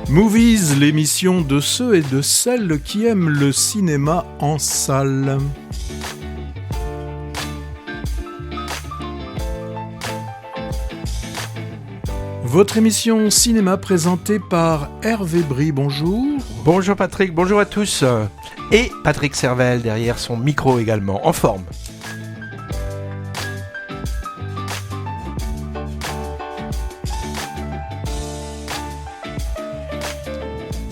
Movies, l'émission de ceux et de celles qui aiment le cinéma en salle. Votre émission cinéma présentée par Hervé Brie, bonjour. Bonjour Patrick, bonjour à tous. Et Patrick Servel derrière son micro également, en forme.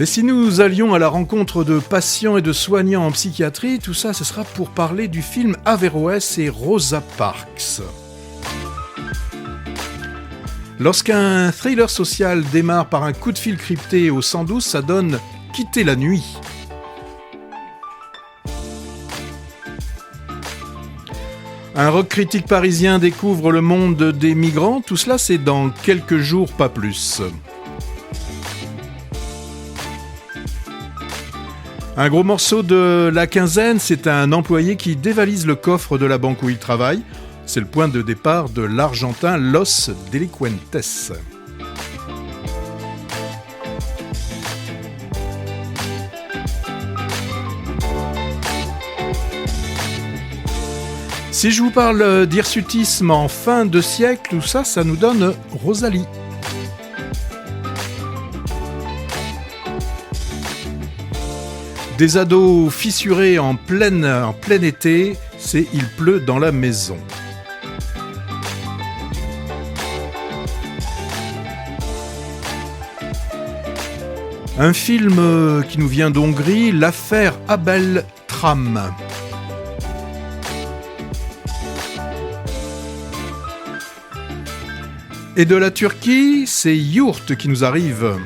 Et si nous allions à la rencontre de patients et de soignants en psychiatrie, tout ça, ce sera pour parler du film Averroès et Rosa Parks. Lorsqu'un thriller social démarre par un coup de fil crypté au 112, ça donne « Quitter la nuit ». Un rock critique parisien découvre le monde des migrants, tout cela c'est dans quelques jours, pas plus. Un gros morceau de la quinzaine, c'est un employé qui dévalise le coffre de la banque où il travaille. C'est le point de départ de l'Argentin Los Delincuentes. Si je vous parle d'hirsutisme en fin de siècle, tout ça, ça nous donne Rosalie. Des ados fissurés en plein été, c'est Il pleut dans la maison. Un film qui nous vient d'Hongrie, l'affaire Abel Tram. Et de la Turquie, c'est Yourt qui nous arrive.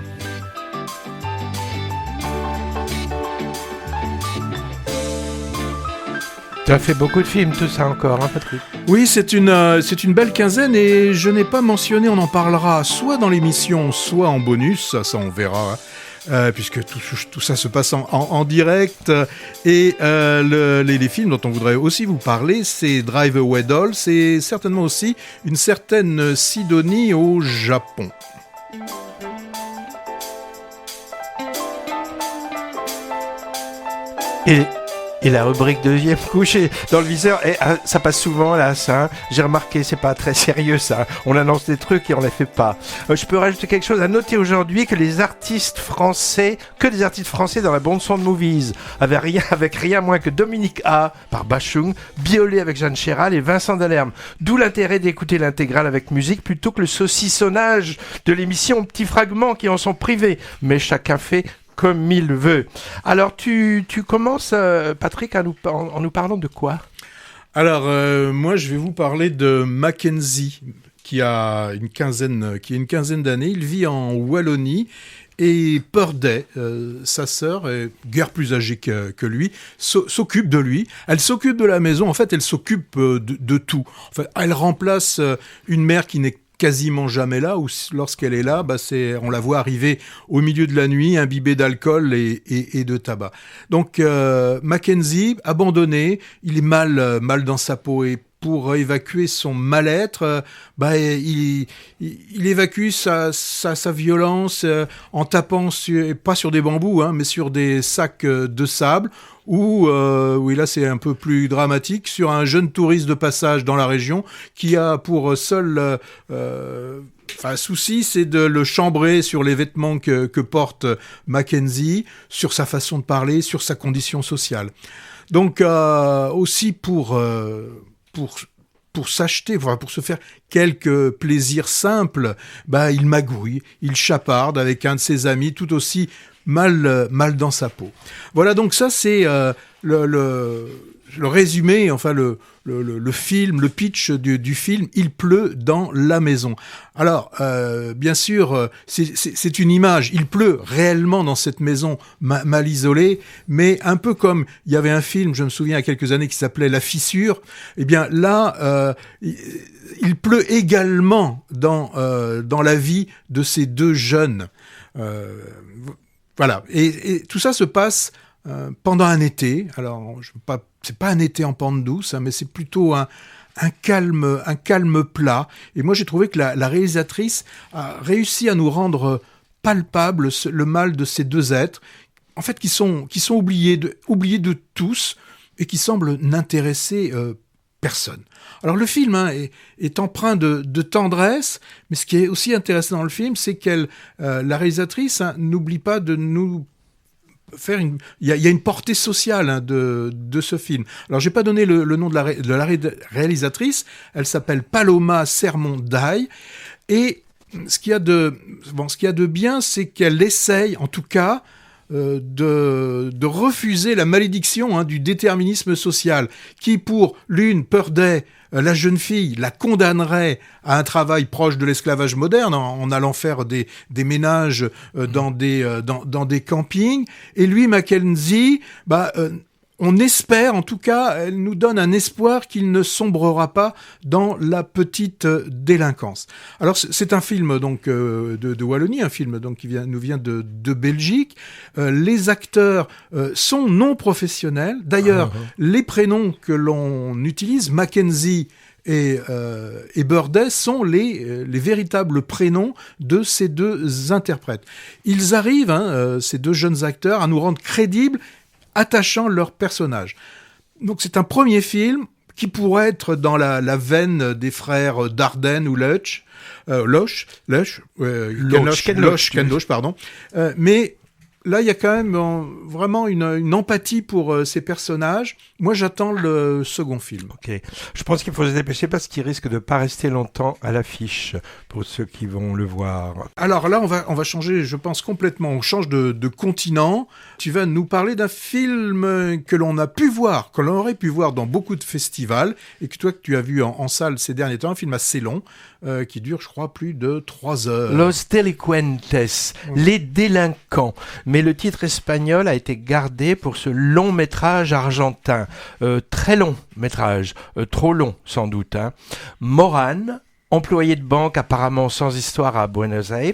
Tu as fait beaucoup de films, tout ça encore, hein Patrick ? Oui, c'est une belle quinzaine et je n'ai pas mentionné, on en parlera soit dans l'émission, soit en bonus, ça on verra, puisque tout ça se passe en direct. Et les films dont on voudrait aussi vous parler, c'est Drive Away Doll, c'est certainement aussi une certaine Sidonie au Japon. Et la rubrique deuxième couche est dans le viseur, et ça passe souvent là, ça. Hein. J'ai remarqué, c'est pas très sérieux ça. On annonce des trucs et on les fait pas. Je peux rajouter quelque chose à noter aujourd'hui que des artistes français dans la bande son de Movies, avec rien moins que Dominique A par Bachung, Biolay avec Jeanne Chéral et Vincent Delerme. D'où l'intérêt d'écouter l'intégrale avec musique plutôt que le saucissonnage de l'émission, petits fragments qui en sont privés. Mais chacun fait comme il veut. Alors, tu commences, Patrick, en nous parlant de quoi ? Alors, moi, je vais vous parler de Mackenzie, qui a une quinzaine d'années. Il vit en Wallonie. Et Purday, sa sœur, guère plus âgée que lui, s'occupe de lui. Elle s'occupe de la maison. En fait, elle s'occupe de tout. En fait, elle remplace une mère qui n'est quasiment jamais là, ou lorsqu'elle est là, on la voit arriver au milieu de la nuit, imbibée d'alcool et de tabac. Donc Mackenzie, abandonné, il est mal dans sa peau, et pour évacuer son mal-être, il évacue sa violence en tapant pas sur des bambous, mais sur des sacs de sable, ou oui, là c'est un peu plus dramatique, sur un jeune touriste de passage dans la région qui a pour seul souci, c'est de le chambrer sur les vêtements que porte Mackenzie, sur sa façon de parler, sur sa condition sociale. Donc aussi pour s'acheter, pour se faire quelques plaisirs simples, il magouille, il chaparde avec un de ses amis tout aussi mal dans sa peau. Voilà, donc ça c'est le résumé, enfin le film, le pitch du film « Il pleut dans la maison ». Alors, bien sûr, c'est une image. Il pleut réellement dans cette maison mal isolée, mais un peu comme il y avait un film, je me souviens, il y a quelques années, qui s'appelait « La fissure ». Eh bien, là, il pleut également dans la vie de ces deux jeunes. Voilà. Et tout ça se passe pendant un été. Alors, c'est pas un été en pente douce, mais c'est plutôt un calme plat. Et moi, j'ai trouvé que la réalisatrice a réussi à nous rendre palpable le mal de ces deux êtres, en fait, qui sont oubliés de tous et qui semblent n'intéresser personne. Alors le film est empreint de tendresse, mais ce qui est aussi intéressant dans le film, c'est la réalisatrice n'oublie pas de nous faire il y a une portée sociale de ce film. Alors j'ai pas donné le nom de la réalisatrice, elle s'appelle Paloma Sermonday, et ce qu'il y a de bien, c'est qu'elle essaye, en tout cas, de refuser la malédiction du déterminisme social, qui pour l'une, Purday, la jeune fille, la condamnerait à un travail proche de l'esclavage moderne en allant faire des ménages dans des campings, et lui, Mackenzie, on espère, en tout cas, elle nous donne un espoir qu'il ne sombrera pas dans la petite délinquance. Alors c'est un film donc de Wallonie, un film donc qui nous vient de Belgique. Les acteurs sont non professionnels. D'ailleurs, les prénoms que l'on utilise, Mackenzie et Purday, sont les véritables prénoms de ces deux interprètes. Ils arrivent, ces deux jeunes acteurs, à nous rendre crédibles, attachant leurs personnages. Donc c'est un premier film qui pourrait être dans la veine des frères Dardenne ou Ken Loach, pardon. Mais là, il y a quand même vraiment une empathie pour ces personnages. Moi, j'attends le second film. Ok. Je pense qu'il faut se dépêcher parce qu'il risque de ne pas rester longtemps à l'affiche pour ceux qui vont le voir. Alors là, on va changer, je pense, complètement. On change de continent. Tu vas nous parler d'un film que l'on aurait pu voir dans beaucoup de festivals et que toi, que tu as vu en salle ces derniers temps, un film assez long qui dure, je crois, plus de 3 heures. Los Delincuentes, les délinquants. Mais le titre espagnol a été gardé pour ce long métrage argentin. Très long métrage, trop long sans doute. Moran, employé de banque apparemment sans histoire à Buenos Aires,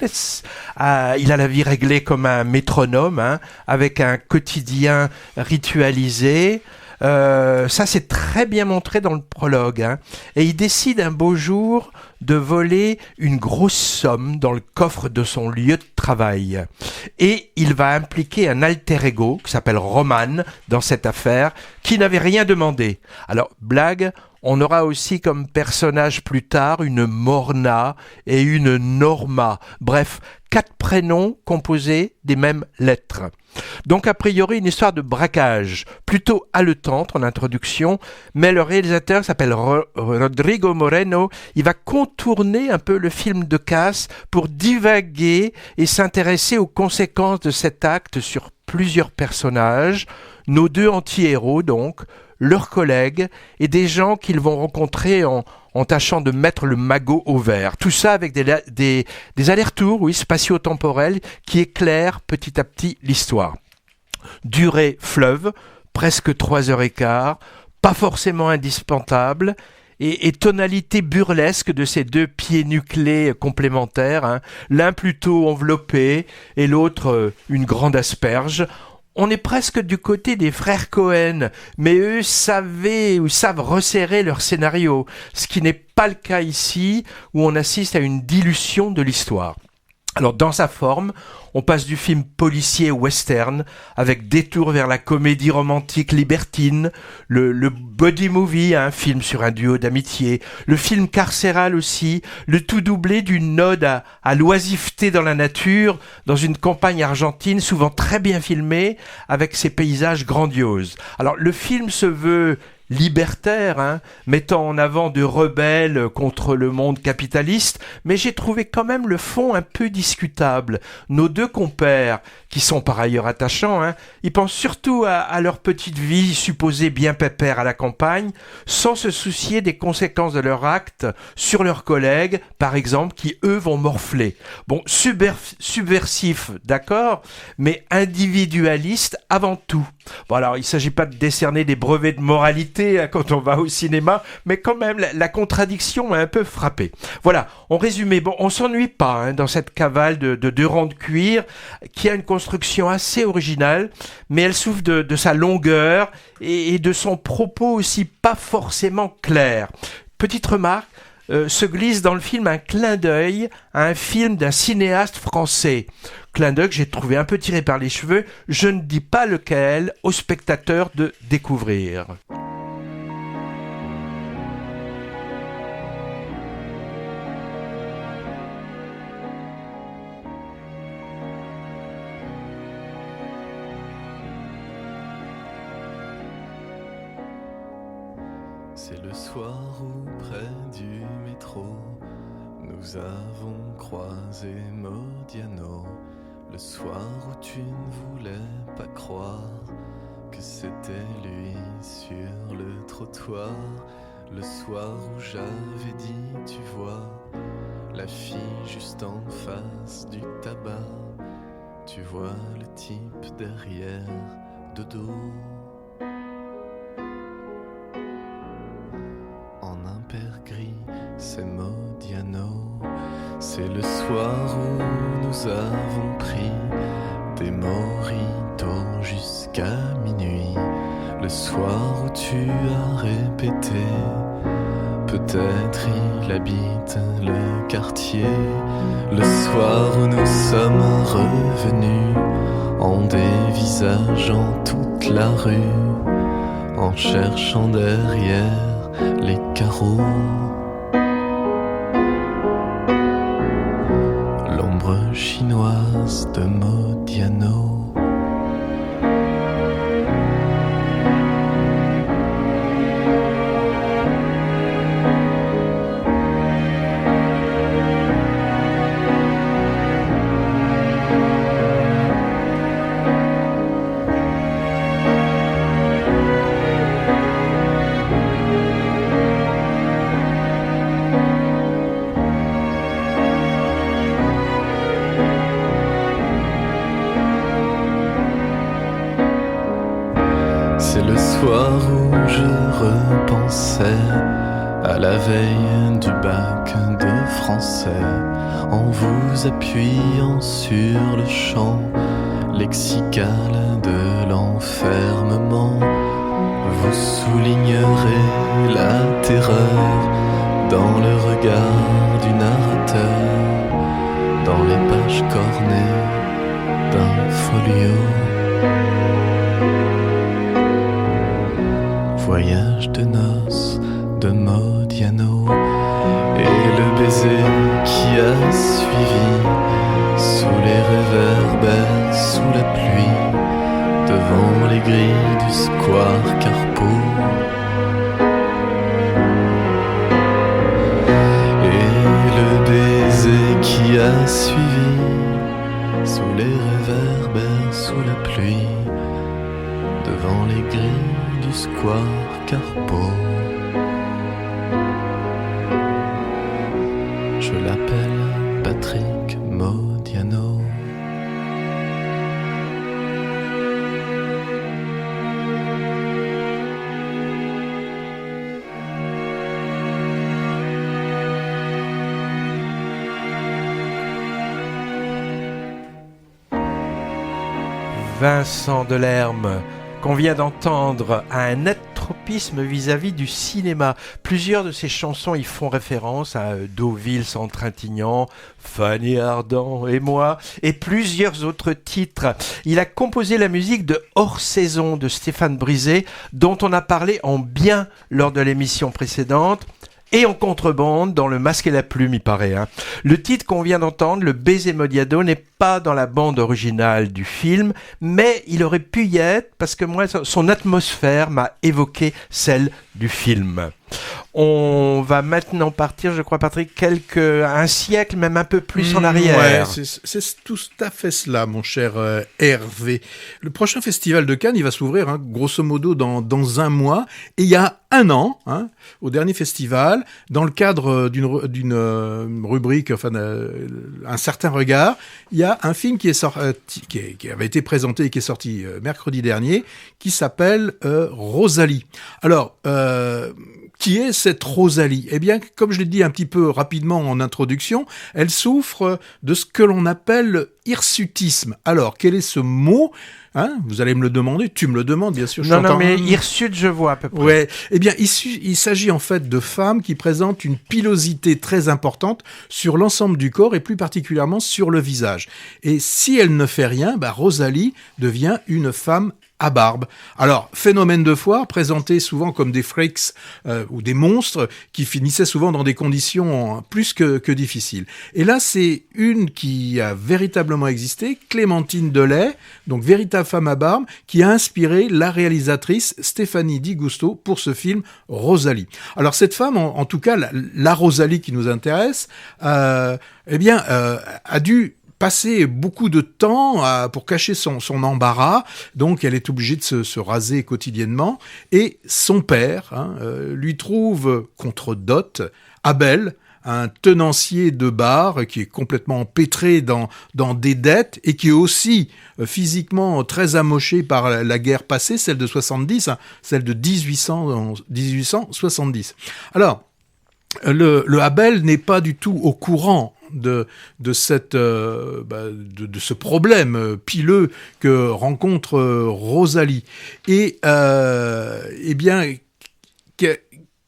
il a la vie réglée comme un métronome, avec un quotidien ritualisé. Ça c'est très bien montré dans le prologue, et il décide un beau jour de voler une grosse somme dans le coffre de son lieu de travail. Et il va impliquer un alter ego qui s'appelle Roman dans cette affaire, qui n'avait rien demandé. Alors, blague, on aura aussi comme personnage plus tard une Morna et une Norma. Bref, 4 prénoms composés des mêmes lettres. Donc a priori une histoire de braquage, plutôt haletante en introduction, mais le réalisateur s'appelle Rodrigo Moreno, il va contourner un peu le film de casse pour divaguer et s'intéresser aux conséquences de cet acte sur plusieurs personnages, nos 2 anti-héros donc, leurs collègues et des gens qu'ils vont rencontrer en tâchant de mettre le magot au vert. Tout ça avec des allers-retours, spatio-temporels, qui éclairent petit à petit l'histoire. Durée fleuve, presque 3h15, pas forcément indispensable, et tonalité burlesque de ces 2 pieds nuclés complémentaires, l'un plutôt enveloppé et l'autre une grande asperge. On est presque du côté des frères Cohen, mais eux savent resserrer leur scénario, ce qui n'est pas le cas ici, où on assiste à une dilution de l'histoire. Alors dans sa forme, on passe du film policier western, avec détour vers la comédie romantique libertine, le buddy movie, un film sur un duo d'amitié, le film carcéral aussi, le tout doublé d'une ode à l'oisiveté dans la nature, dans une campagne argentine souvent très bien filmée, avec ses paysages grandioses. Alors le film se veut libertaire, mettant en avant de rebelles contre le monde capitaliste, mais j'ai trouvé quand même le fond un peu discutable. Nos 2 compères, qui sont par ailleurs attachants, ils pensent surtout à leur petite vie supposée bien pépère à la campagne, sans se soucier des conséquences de leur acte sur leurs collègues, par exemple, qui eux vont morfler. Bon, subversif, d'accord, mais individualiste avant tout. Bon alors, il ne s'agit pas de décerner des brevets de moralité quand on va au cinéma, mais quand même, la contradiction m'a un peu frappé. Voilà, en résumé, bon, on s'ennuie pas dans cette cavale de 2 rangs de cuir, qui a une construction assez originale, mais elle souffre de sa longueur et de son propos aussi pas forcément clair. Petite remarque, se glisse dans le film un clin d'œil à un film d'un cinéaste français. Clin d'œil que j'ai trouvé un peu tiré par les cheveux, je ne dis pas lequel, au spectateur de découvrir. C'est le soir où près du métro nous avons croisé Modiano. Le soir où tu ne voulais pas croire que c'était lui sur le trottoir. Le soir où j'avais dit tu vois la fille juste en face du tabac. Tu vois le type derrière de dos. Père gris, c'est Modiano. C'est le soir où nous avons pris des mojitos jusqu'à minuit. Le soir où tu as répété, peut-être il habite le quartier. Le soir où nous sommes revenus en dévisageant toute la rue, en cherchant derrière les carreaux. L'ombre chinoise de Modiano. C'est le soir où je repensais à la veille du bac de français, en vous appuyant sur le champ lexical de l'enfermement. Vous soulignerez la terreur dans le regard du narrateur, dans les pages cornées d'un folio. Voyage de noces de Modiano, et le baiser qui a suivi, sous les réverbères, sous la pluie, devant les grilles du square Carpeau. Et le baiser qui a suivi, sous les réverbères, sous la pluie, devant les grilles du square Carpeau. Je l'appelle Patrick Modiano. Vincent Delerme, qu'on vient d'entendre, a un net tropisme vis-à-vis du cinéma. Plusieurs de ses chansons y font référence à Deauville sans Trintignant, Fanny Ardant et moi, et plusieurs autres titres. Il a composé la musique de Hors Saison de Stéphane Brisé, dont on a parlé en bien lors de l'émission précédente, et en contrebande dans Le Masque et la Plume, il paraît. Le titre qu'on vient d'entendre, Le Baiser Modiano, n'est pas dans la bande originale du film, mais il aurait pu y être parce que moi, son atmosphère m'a évoqué celle du film. On va maintenant partir, je crois, Patrick, un siècle, même un peu plus en arrière. Ouais, c'est tout à fait cela, mon cher Hervé. Le prochain festival de Cannes, il va s'ouvrir, grosso modo, dans un mois. Et il y a un an, au dernier festival, dans le cadre d'une rubrique, un certain regard, il y a un film qui avait été présenté et qui est sorti mercredi dernier, qui s'appelle Rosalie. Alors, qui est cette Rosalie? Eh bien, comme je l'ai dit un petit peu rapidement en introduction, elle souffre de ce que l'on appelle hirsutisme. Alors, quel est ce mot? Vous allez me le demander, tu me le demandes, bien sûr. Non, mais hirsute, je vois à peu près. Ouais. Eh bien, il s'agit en fait de femmes qui présentent une pilosité très importante sur l'ensemble du corps et plus particulièrement sur le visage. Et si elle ne fait rien, Rosalie devient une femme à barbe. Alors, phénomène de foire, présenté souvent comme des freaks ou des monstres qui finissaient souvent dans des conditions plus que difficiles. Et là, c'est une qui a véritablement existé, Clémentine Delay, donc véritable femme à barbe, qui a inspiré la réalisatrice Stéphanie Di Gusto pour ce film Rosalie. Alors, cette femme, en tout cas, la Rosalie qui nous intéresse, a dû passer beaucoup de temps pour cacher son embarras, donc elle est obligée de se raser quotidiennement, et son père lui trouve contre dot Abel, un tenancier de bar qui est complètement empêtré dans des dettes et qui est aussi physiquement très amoché par la guerre passée, celle de 70, celle de 1870. Alors, le Abel n'est pas du tout au courant de ce problème pileux que rencontre Rosalie. Et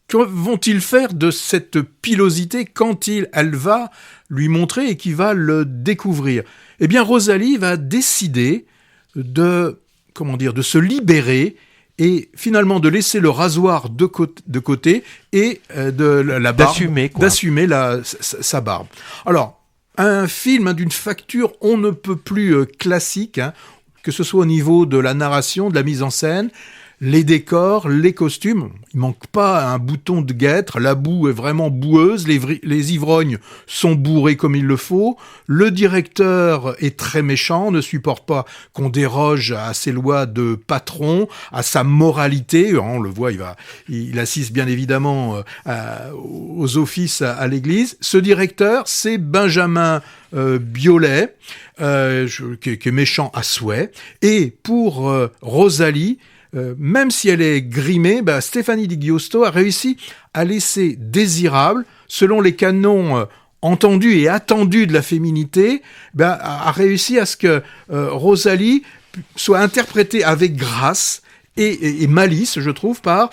que vont-ils faire de cette pilosité quand elle va lui montrer et qu'il va le découvrir? Eh bien, Rosalie va décider de se libérer et finalement de laisser le rasoir de côté et de la barbe, d'assumer sa barbe. Alors, un film d'une facture on ne peut plus classique, que ce soit au niveau de la narration, de la mise en scène, les décors, les costumes, il manque pas un bouton de guêtre, la boue est vraiment boueuse, les ivrognes sont bourrés comme il le faut, le directeur est très méchant, ne supporte pas qu'on déroge à ses lois de patron, à sa moralité, on le voit, il assiste bien évidemment aux offices à l'église. Ce directeur, c'est Benjamin Biolay, qui est méchant à souhait, et pour Rosalie, même si elle est grimée, Stéphanie Di Gusto a réussi à laisser désirable, selon les canons entendus et attendus de la féminité, a réussi à ce que Rosalie soit interprétée avec grâce et malice, je trouve, par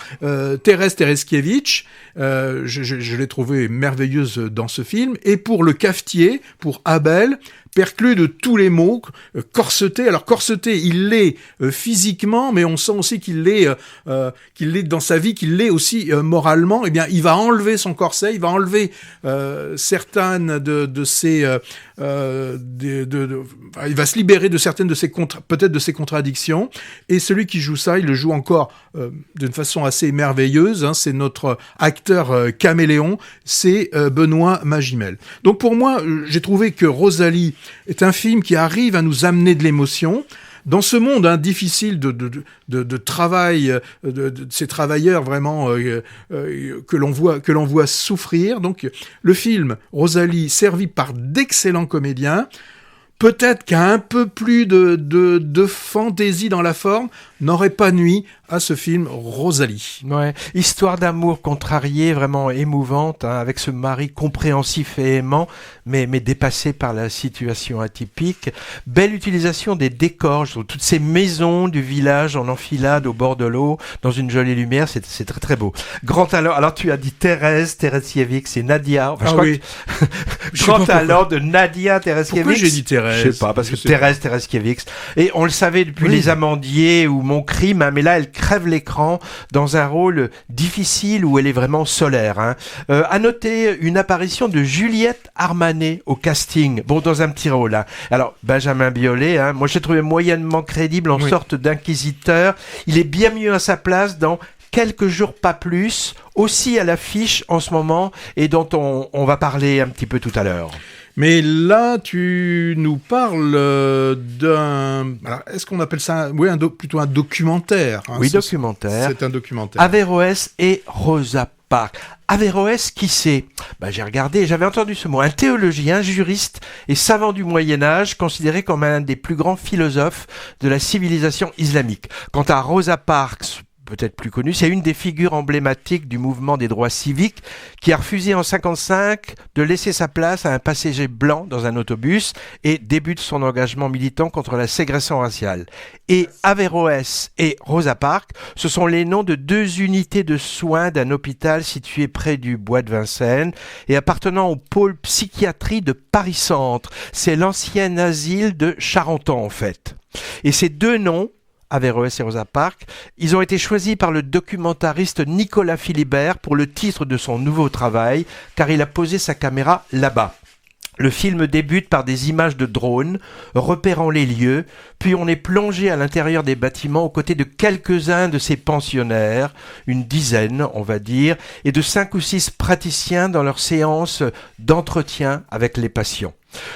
Thérèse Tereskiewicz. Je l'ai trouvée merveilleuse dans ce film. Et pour le cafetier, pour Abel, perclus de tous les mots, corseté. Alors corseté, il l'est physiquement, mais on sent aussi qu'il l'est dans sa vie, qu'il l'est aussi moralement. Eh bien, il va enlever son corset, il va enlever certaines de ses, il va se libérer de certaines de ses peut-être de ses contradictions. Et celui qui joue ça, il le joue encore d'une façon assez merveilleuse. C'est notre acteur caméléon, c'est Benoît Magimel. Donc pour moi, j'ai trouvé que Rosalie est un film qui arrive à nous amener de l'émotion dans ce monde difficile de travail, de ces travailleurs vraiment que l'on voit souffrir. Donc le film Rosalie, servi par d'excellents comédiens, peut-être qu'un peu plus de fantaisie dans la forme n'aurait pas nui à ce film Rosalie. Ouais, histoire d'amour contrariée, vraiment émouvante, avec ce mari compréhensif et aimant, mais dépassé par la situation atypique. Belle utilisation des décors, toutes ces maisons du village en enfilade au bord de l'eau, dans une jolie lumière, c'est très très beau. Grand talent, alors tu as dit Thérèse Tereskiewicz et Nadia, grand talent de Nadia Tereskiewicz. Pourquoi j'ai dit Thérèse? Je sais pas, parce que Thérèse Tereskiewicz, et on le savait depuis Les Amandiers ou Mon Crime, mais là elle crève l'écran dans un rôle difficile où elle est vraiment solaire. À noter une apparition de Juliette Armanet au casting, dans un petit rôle. Alors Benjamin Biolay, moi je l'ai trouvé moyennement crédible en sorte d'inquisiteur. Il est bien mieux à sa place dans Quelques jours pas plus, aussi à l'affiche en ce moment et dont on va parler un petit peu tout à l'heure. Mais là, tu nous parles d'un... Alors, est-ce qu'on appelle ça plutôt un documentaire? Oui, documentaire. C'est un documentaire. Averroès et Rosa Parks. Averroès, qui c'est? J'ai regardé, j'avais entendu ce mot. Un théologien, juriste et savant du Moyen-Âge, considéré comme un des plus grands philosophes de la civilisation islamique. Quant à Rosa Parks, peut-être plus connu, c'est une des figures emblématiques du mouvement des droits civiques qui a refusé en 1955 de laisser sa place à un passager blanc dans un autobus et débute son engagement militant contre la ségrégation raciale. Et Averroès et Rosa Parks, ce sont les noms de deux unités de soins d'un hôpital situé près du bois de Vincennes et appartenant au pôle psychiatrie de Paris-Centre. C'est l'ancien asile de Charenton en fait. Et ces deux noms, Averroès et Rosa Parks, ils ont été choisis par le documentariste Nicolas Philibert pour le titre de son nouveau travail, car il a posé sa caméra là-bas. Le film débute par des images de drones, repérant les lieux, puis on est plongé à l'intérieur des bâtiments aux côtés de quelques-uns de ces pensionnaires, une dizaine on va dire, et de 5 ou 6 praticiens dans leurs séances d'entretien avec les patients.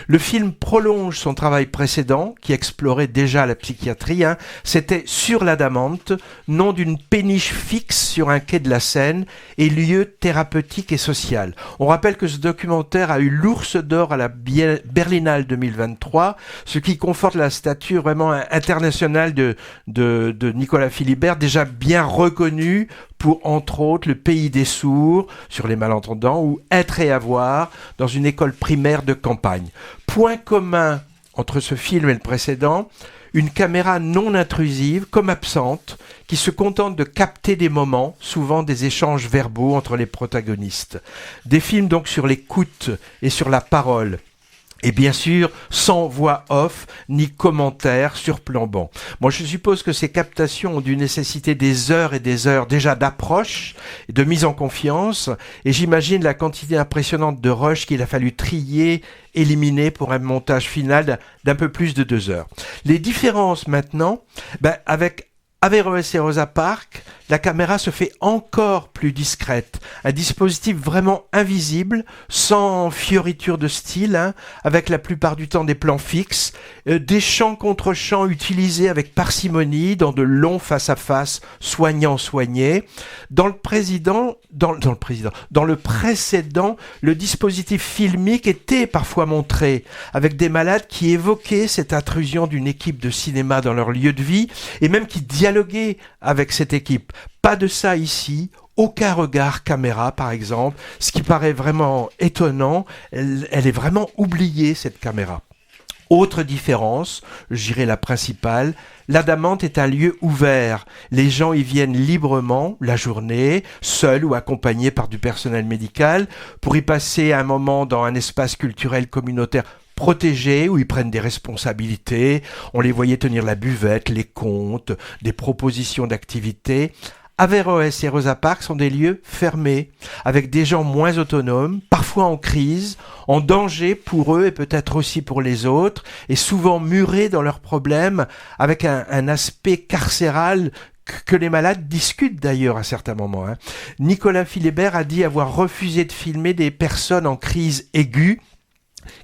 Le film prolonge son travail précédent, qui explorait déjà la psychiatrie. C'était Sur l'Adamante, nom d'une péniche fixe sur un quai de la Seine et lieu thérapeutique et social. On rappelle que ce documentaire a eu l'Ours d'Or à la Berlinale 2023, ce qui conforte la stature vraiment internationale de Nicolas Philibert, déjà bien reconnu pour, entre autres, Le Pays des sourds, sur les malentendants, ou Être et avoir, dans une école primaire de campagne. Point commun entre ce film et le précédent, une caméra non intrusive, comme absente, qui se contente de capter des moments, souvent des échanges verbaux entre les protagonistes. Des films donc sur l'écoute et sur la parole. Et bien sûr, sans voix off, ni commentaires surplombants. Moi, je suppose que ces captations ont dû nécessiter des heures et des heures déjà d'approche, de mise en confiance, et j'imagine la quantité impressionnante de rush qu'il a fallu trier, éliminer pour un montage final d'un peu plus de 2 heures. Les différences maintenant, avec Averroès et Rosa Parks, la caméra se fait encore plus discrète. Un dispositif vraiment invisible, sans fioriture de style, avec la plupart du temps des plans fixes, des champs contre champs utilisés avec parcimonie dans de longs face-à-face soignants-soignés. Dans le précédent, le dispositif filmique était parfois montré, avec des malades qui évoquaient cette intrusion d'une équipe de cinéma dans leur lieu de vie, et même qui dialoguaient avec cette équipe. Pas de ça ici, aucun regard caméra par exemple, ce qui paraît vraiment étonnant, elle est vraiment oubliée cette caméra. Autre différence, je dirais la principale, l'Adamante est un lieu ouvert. Les gens y viennent librement la journée, seuls ou accompagnés par du personnel médical, pour y passer un moment dans un espace culturel communautaire protégés, où ils prennent des responsabilités. On les voyait tenir la buvette, les comptes, des propositions d'activités. Averroès et Rosa Parks sont des lieux fermés, avec des gens moins autonomes, parfois en crise, en danger pour eux et peut-être aussi pour les autres, et souvent murés dans leurs problèmes, avec un aspect carcéral que les malades discutent d'ailleurs à certains moments. Nicolas Philibert a dit avoir refusé de filmer des personnes en crise aiguë,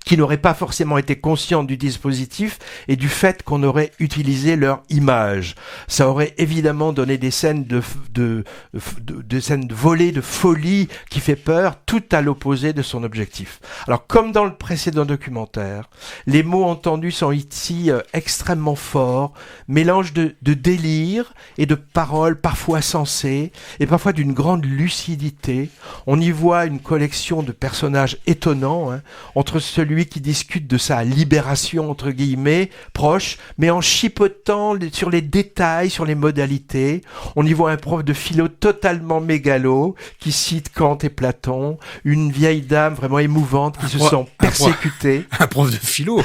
qui n'auraient pas forcément été conscientes du dispositif et du fait qu'on aurait utilisé leur image. Ça aurait évidemment donné des scènes de scènes volées, de folie qui fait peur, tout à l'opposé de son objectif. Alors, comme dans le précédent documentaire, les mots entendus sont ici extrêmement forts, mélange de délire et de paroles parfois sensées et parfois d'une grande lucidité. On y voit une collection de personnages étonnants, entre celui qui discute de sa libération, entre guillemets, proche, mais en chipotant sur les détails, sur les modalités. On y voit un prof de philo totalement mégalo, qui cite Kant et Platon, une vieille dame vraiment émouvante qui se sent persécutée. Un prof de philo.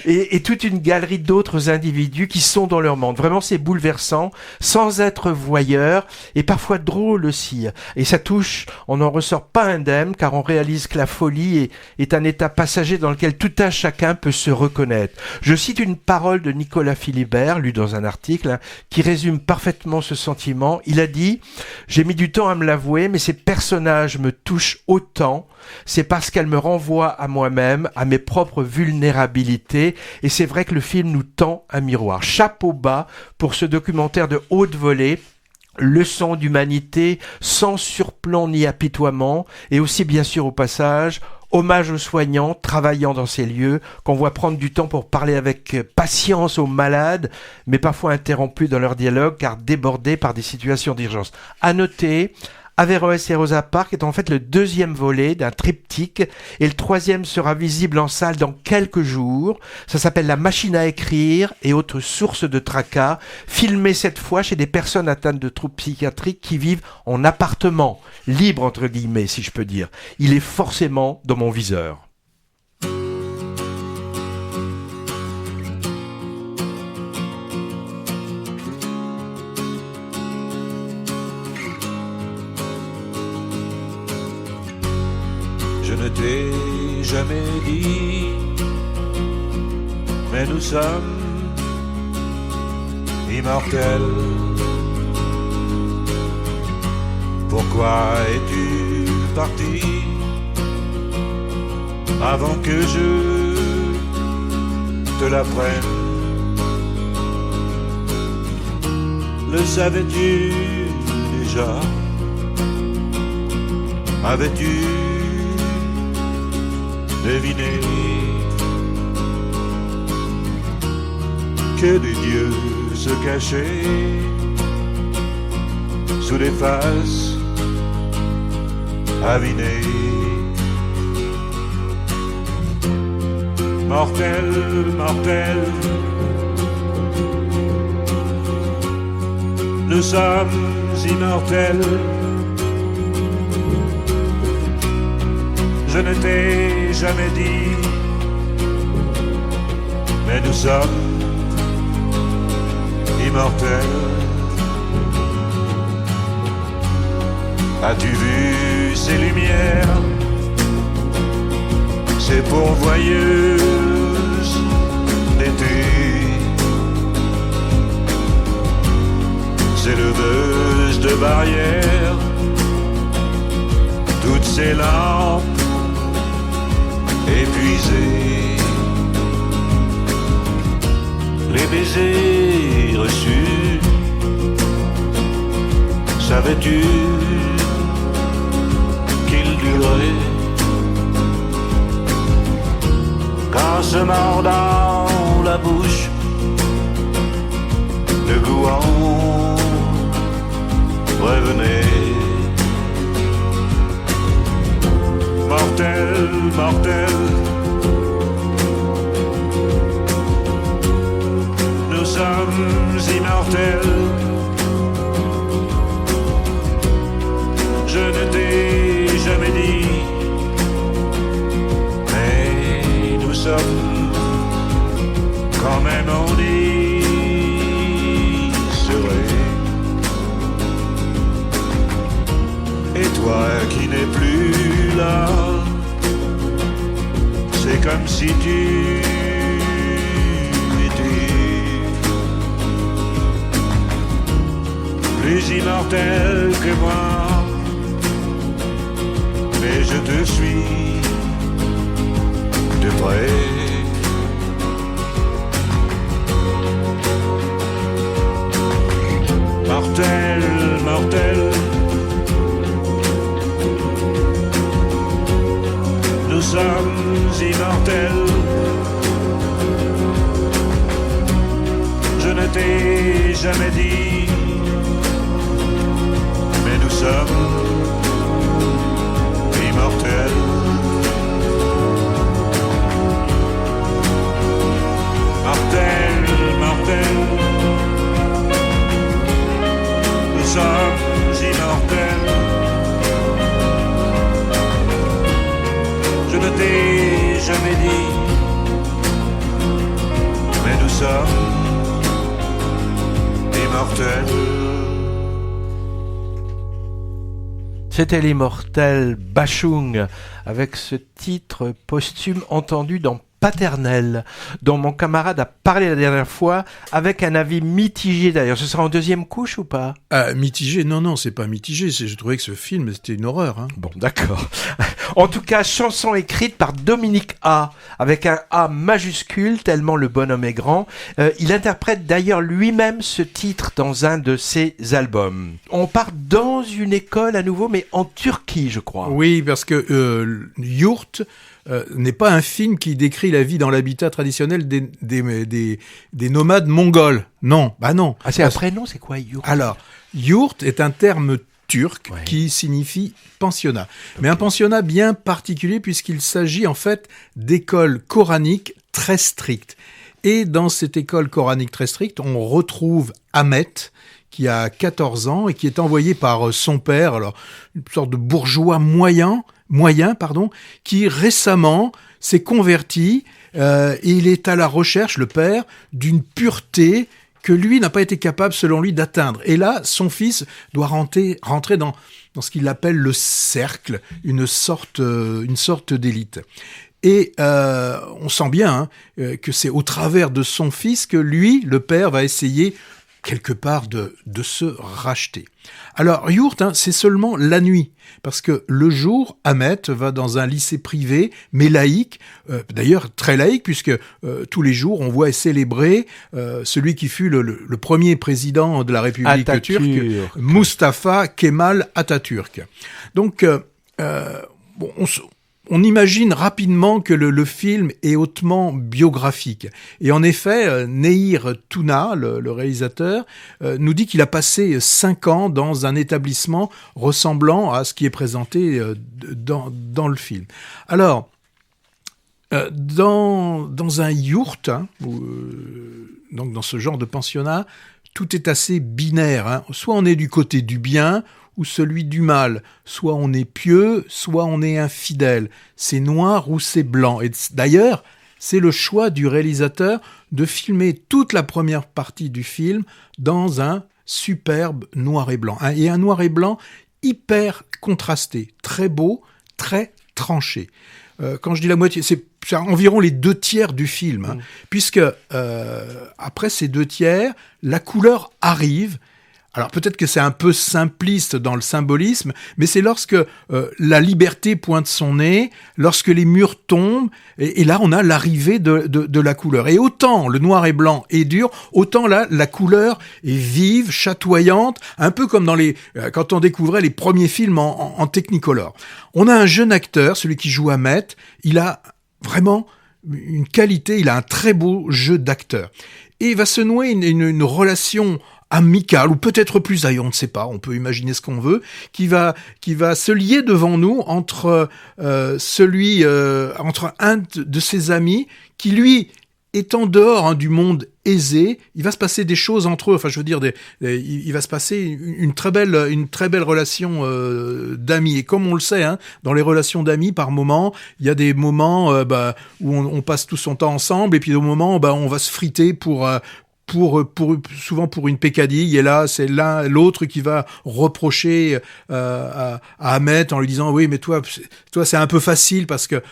et toute une galerie d'autres individus qui sont dans leur monde. Vraiment, c'est bouleversant, sans être voyeur, et parfois drôle aussi. Et ça touche, on n'en ressort pas indemne, car on réalise que la folie est un état passager dans lequel tout un chacun peut se reconnaître. Je cite une parole de Nicolas Philibert, lue dans un article, qui résume parfaitement ce sentiment. Il a dit « J'ai mis du temps à me l'avouer, mais ces personnages me touchent autant. C'est parce qu'elles me renvoient à moi-même, à mes propres vulnérabilités. Et c'est vrai que le film nous tend un miroir. » Chapeau bas pour ce documentaire de haute volée, leçon d'humanité sans surplomb ni apitoiement, et aussi bien sûr au passage, hommage aux soignants travaillant dans ces lieux, qu'on voit prendre du temps pour parler avec patience aux malades, mais parfois interrompus dans leur dialogue car débordés par des situations d'urgence. À noter, Averroès et Rosa Parks est en fait le deuxième volet d'un triptyque et le troisième sera visible en salle dans quelques jours. Ça s'appelle La machine à écrire et autres sources de tracas, filmé cette fois chez des personnes atteintes de troubles psychiatriques qui vivent en appartement, libre entre guillemets si je peux dire. Il est forcément dans mon viseur. Je ne t'ai jamais dit, mais nous sommes immortels. Pourquoi es-tu parti avant que je te l'apprenne? Le savais-tu déjà? Avais-tu deviné que des dieux se cachaient sous des faces avinées? Mortel, mortel, nous sommes immortels. Je ne t'ai jamais dit, mais nous sommes immortels. As-tu vu ces lumières, ces pourvoyeuses d'été, ces leveuses de barrières, toutes ces lampes épuisées, les baisers reçus, savais-tu qu'ils duraient? Qu'en se mordant la bouche, le goût en revenait. Mortel, mortel, nous sommes immortels. Je ne t'ai jamais dit, mais nous sommes quand même on y serait. Et toi qui n'es plus là, c'est comme si tu étais plus immortel que moi, mais je te suis de près. Mortel, mortel, nous sommes immortels. Je ne t'ai jamais dit, mais nous sommes immortels. Mortel, mortel, nous sommes immortels. Je ne t'ai jamais dit, mais nous sommes immortels. C'était l'immortel Bashung avec ce titre posthume entendu dans paternelle, dont mon camarade a parlé la dernière fois, avec un avis mitigé d'ailleurs. Ce sera en deuxième couche ou pas ? Mitigé, non, c'est pas mitigé. Je trouvais que ce film, c'était une horreur. Hein. Bon, d'accord. En tout cas, chanson écrite par Dominique A, avec un A majuscule, tellement le bonhomme est grand. Il interprète d'ailleurs lui-même ce titre dans un de ses albums. On part dans une école à nouveau, mais en Turquie, je crois. Oui, parce que Yurt n'est pas un film qui décrit la vie dans l'habitat traditionnel des nomades mongols. Non, non. Ah, c'est un prénom, c'est quoi Yurt ? Alors, Yurt est un terme turc Ouais. qui signifie pensionnat. Mais un pensionnat bien particulier puisqu'il s'agit en fait d'écoles coraniques très strictes. Et dans cette école coranique très stricte, on retrouve Ahmet, qui a 14 ans et qui est envoyé par son père, alors une sorte de bourgeois moyen, qui récemment s'est converti et il est à la recherche, le père, d'une pureté que lui n'a pas été capable, selon lui, d'atteindre. Et là, son fils doit rentrer dans ce qu'il appelle le cercle, une sorte d'élite. Et on sent bien que c'est au travers de son fils que lui, le père, va essayer quelque part de se racheter. Alors, Yurt, c'est seulement la nuit, parce que le jour, Ahmet va dans un lycée privé, mais laïque, d'ailleurs très laïque, puisque tous les jours, on voit célébrer celui qui fut le premier président de la République turque, Mustafa Kemal Atatürk. Donc, on imagine rapidement que le film est hautement biographique. Et en effet, Nehir Tuna, le réalisateur, nous dit qu'il a passé 5 ans dans un établissement ressemblant à ce qui est présenté dans le film. Alors, dans un yurt, donc dans ce genre de pensionnat, tout est assez binaire. Soit on est du côté du bien, ou celui du mal. Soit on est pieux, soit on est infidèle. C'est noir ou c'est blanc. Et d'ailleurs, c'est le choix du réalisateur de filmer toute la première partie du film dans un superbe noir et blanc. Et un noir et blanc hyper contrasté, très beau, très tranché. Quand je dis la moitié, c'est environ les 2/3 du film, puisque après ces 2/3, la couleur arrive. Alors peut-être que c'est un peu simpliste dans le symbolisme, mais c'est lorsque la liberté pointe son nez, lorsque les murs tombent, et là on a l'arrivée de la couleur. Et autant le noir et blanc est dur, autant là la couleur est vive, chatoyante, un peu comme quand on découvrait les premiers films en Technicolor. On a un jeune acteur, celui qui joue Ahmet, il a vraiment une qualité, il a un très beau jeu d'acteur. Et il va se nouer une relation amicale, ou peut-être plus, d'ailleurs, on ne sait pas, on peut imaginer ce qu'on veut, qui va se lier devant nous entre un de ses amis qui, lui, est en dehors du monde aisé. Il va se passer des choses entre eux, enfin je veux dire, il va se passer une très belle relation d'amis. Et comme on le sait, dans les relations d'amis, par moment, il y a des moments où on passe tout son temps ensemble, et puis des moments on va se friter souvent pour une peccadille, et là c'est l'autre qui va reprocher à Ahmet en lui disant oui mais toi c'est un peu facile parce que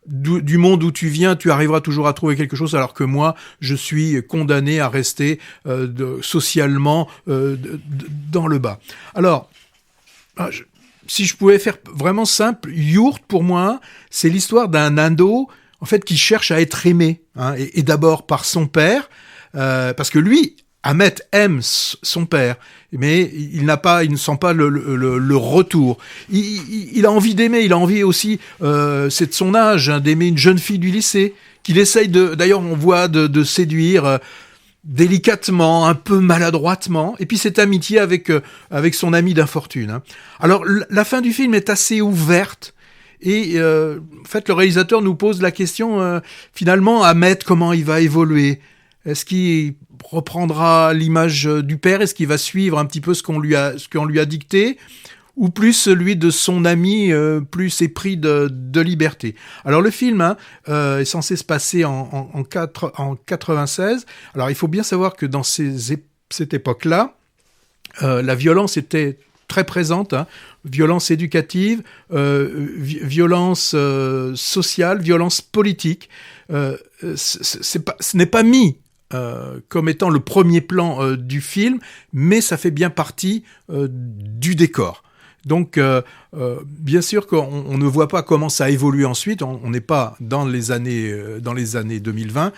du monde où tu viens tu arriveras toujours à trouver quelque chose alors que moi je suis condamné à rester socialement dans le bas. Alors si je pouvais faire vraiment simple, Yurt pour moi c'est l'histoire d'un Indo en fait qui cherche à être aimé, et d'abord par son père. Parce que lui, Ahmet aime son père, mais il ne sent pas le retour. Il a envie d'aimer, il a envie aussi, c'est de son âge, d'aimer une jeune fille du lycée, qu'il essaye d'ailleurs on voit de séduire délicatement, un peu maladroitement, et puis cette amitié avec son ami d'infortune. Alors la fin du film est assez ouverte, et en fait le réalisateur nous pose la question, finalement, Ahmet, comment il va évoluer ? Est-ce qu'il reprendra l'image du père ? Est-ce qu'il va suivre un petit peu ce qu'on lui a dicté ? Ou plus celui de son ami, plus épris de liberté ? Alors le film est censé se passer en 96. Alors il faut bien savoir que dans cette époque-là, la violence était très présentes, hein. Violence éducative, violence sociale, violence politique. Ce n'est pas mis comme étant le premier plan du film, mais ça fait bien partie du décor. Donc, bien sûr qu'on ne voit pas comment ça évolue ensuite. On n'est pas dans les années 2020.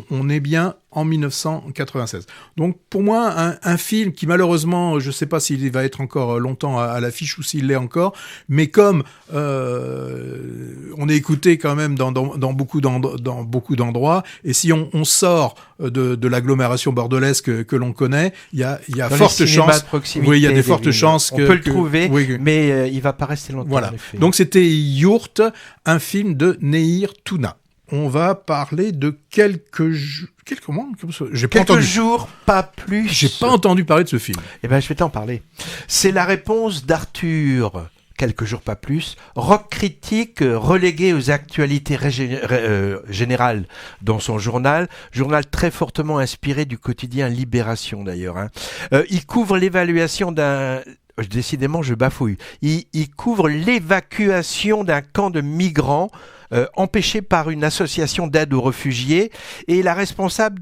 On est bien en 1996. Donc, pour moi, un film qui, malheureusement, je ne sais pas s'il va être encore longtemps à l'affiche ou s'il l'est encore, mais comme on est écouté quand même dans beaucoup d'endroits, et si on sort de l'agglomération bordelaise que l'on connaît, il y a fortes chances. Oui, il y a des fortes chances que on peut le trouver, oui, mais il va pas rester longtemps. Voilà. En effet. Donc c'était Yourt, un film de Nehir Touna. On va parler de quelques jours, pas plus. J'ai pas entendu parler de ce film. Eh ben, je vais t'en parler. C'est la réponse d'Arthur. Quelques jours, pas plus. Rock critique relégué aux actualités générales dans son journal très fortement inspiré du quotidien Libération d'ailleurs. Hein. Il couvre l'évaluation d'un... Décidément, je bafouille. Il couvre l'évacuation d'un camp de migrants empêché par une association d'aide aux réfugiés, et la responsable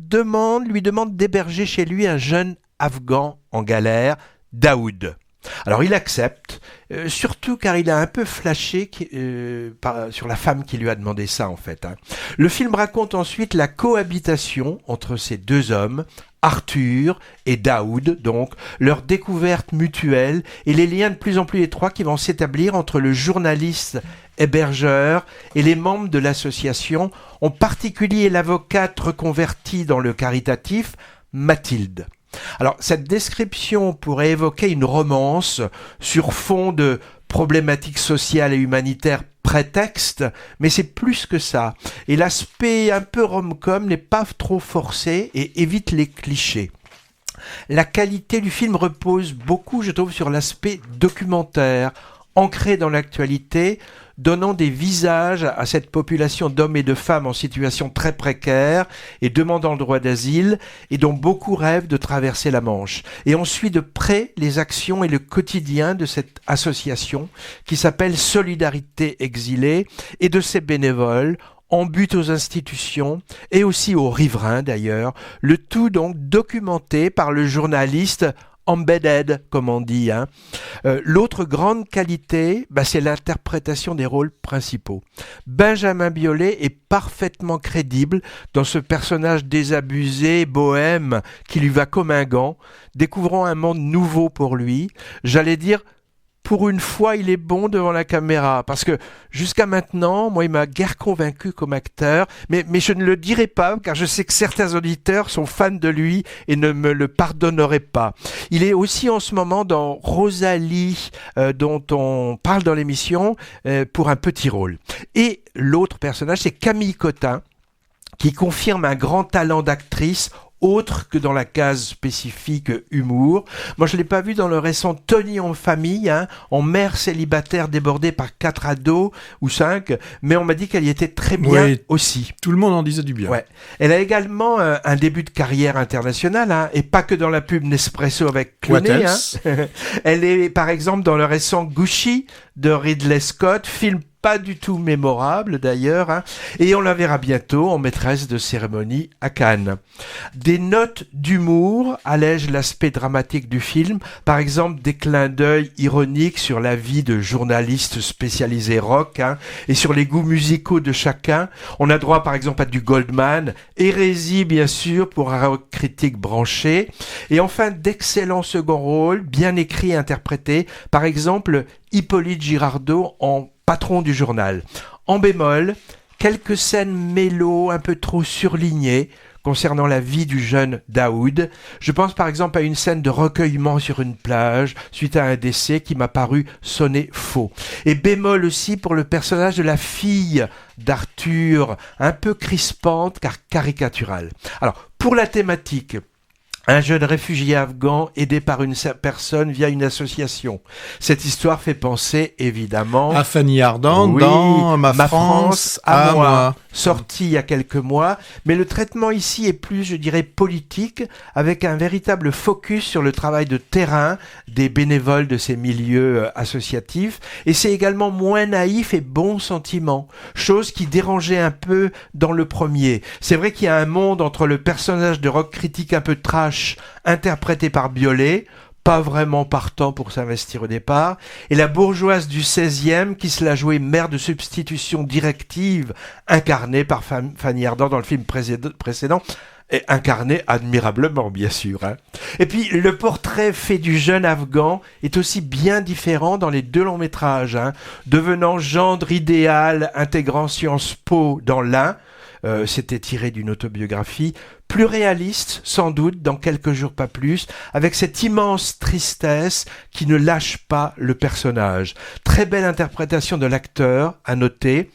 lui demande d'héberger chez lui un jeune Afghan en galère, Daoud. Alors il accepte, surtout car il a un peu flashé sur la femme qui lui a demandé ça en fait. Hein. Le film raconte ensuite la cohabitation entre ces deux hommes, Arthur et Daoud, donc leur découverte mutuelle et les liens de plus en plus étroits qui vont s'établir entre le journaliste hébergeur et les membres de l'association, en particulier l'avocate reconvertie dans le caritatif, Mathilde. Alors, cette description pourrait évoquer une romance sur fond de problématiques sociales et humanitaires prétexte, mais c'est plus que ça. Et l'aspect un peu rom-com n'est pas trop forcé et évite les clichés. La qualité du film repose beaucoup, je trouve, sur l'aspect documentaire, ancré dans l'actualité, donnant des visages à cette population d'hommes et de femmes en situation très précaire et demandant le droit d'asile, et dont beaucoup rêvent de traverser la Manche. Et on suit de près les actions et le quotidien de cette association qui s'appelle Solidarité Exilée et de ses bénévoles, en but aux institutions et aussi aux riverains d'ailleurs, le tout donc documenté par le journaliste embedded, comme on dit. Hein. L'autre grande qualité, c'est l'interprétation des rôles principaux. Benjamin Biolay est parfaitement crédible dans ce personnage désabusé, bohème, qui lui va comme un gant, découvrant un monde nouveau pour lui. J'allais dire, pour une fois, il est bon devant la caméra, parce que jusqu'à maintenant, moi, il m'a guère convaincu comme acteur, mais je ne le dirai pas, car je sais que certains auditeurs sont fans de lui et ne me le pardonneraient pas. Il est aussi en ce moment dans Rosalie, dont on parle dans l'émission, pour un petit rôle. Et l'autre personnage, c'est Camille Cotin, qui confirme un grand talent d'actrice, autre que dans la case spécifique humour. Moi, je ne l'ai pas vu dans le récent Tony en famille, en mère célibataire débordée par 4 ados ou 5, mais on m'a dit qu'elle y était très bien aussi. Tout le monde en disait du bien. Ouais. Elle a également un début de carrière internationale, et pas que dans la pub Nespresso avec Clooney. Elle est par exemple dans le récent Gucci de Ridley Scott, film pas du tout mémorable d'ailleurs, et on la verra bientôt en maîtresse de cérémonie à Cannes. Des notes d'humour allègent l'aspect dramatique du film, par exemple des clins d'œil ironiques sur la vie de journalistes spécialisés rock, et sur les goûts musicaux de chacun. On a droit par exemple à du Goldman, Hérésie bien sûr pour un rock critique branché, et enfin d'excellents seconds rôles, bien écrits et interprétés, par exemple Hippolyte Girardot en patron du journal. En bémol, quelques scènes mélo un peu trop surlignées concernant la vie du jeune Daoud. Je pense par exemple à une scène de recueillement sur une plage suite à un décès qui m'a paru sonner faux. Et bémol aussi pour le personnage de la fille d'Arthur, un peu crispante car caricaturale. Alors, pour la thématique, Un jeune réfugié afghan aidé par une personne via une association. Cette histoire fait penser évidemment à Fanny Ardant oui, dans Ma France à moi. Sorti il y a quelques mois, mais le traitement ici est plus, je dirais, politique, avec un véritable focus sur le travail de terrain des bénévoles de ces milieux associatifs, et c'est également moins naïf et bon sentiment, chose qui dérangeait un peu dans le premier. C'est vrai qu'il y a un monde entre le personnage de rock critique un peu trash, interprété par Biolay, pas vraiment partant pour s'investir au départ, et la bourgeoise du 16e qui se la jouait mère de substitution directive, incarnée par Fanny Ardant dans le film précédent, et incarnée admirablement, bien sûr. Et puis, le portrait fait du jeune Afghan est aussi bien différent dans les deux longs métrages, devenant gendre idéal, intégrant Sciences Po dans l'un, c'était tiré d'une autobiographie, plus réaliste, sans doute, dans quelques jours pas plus, avec cette immense tristesse qui ne lâche pas le personnage. Très belle interprétation de l'acteur, à noter.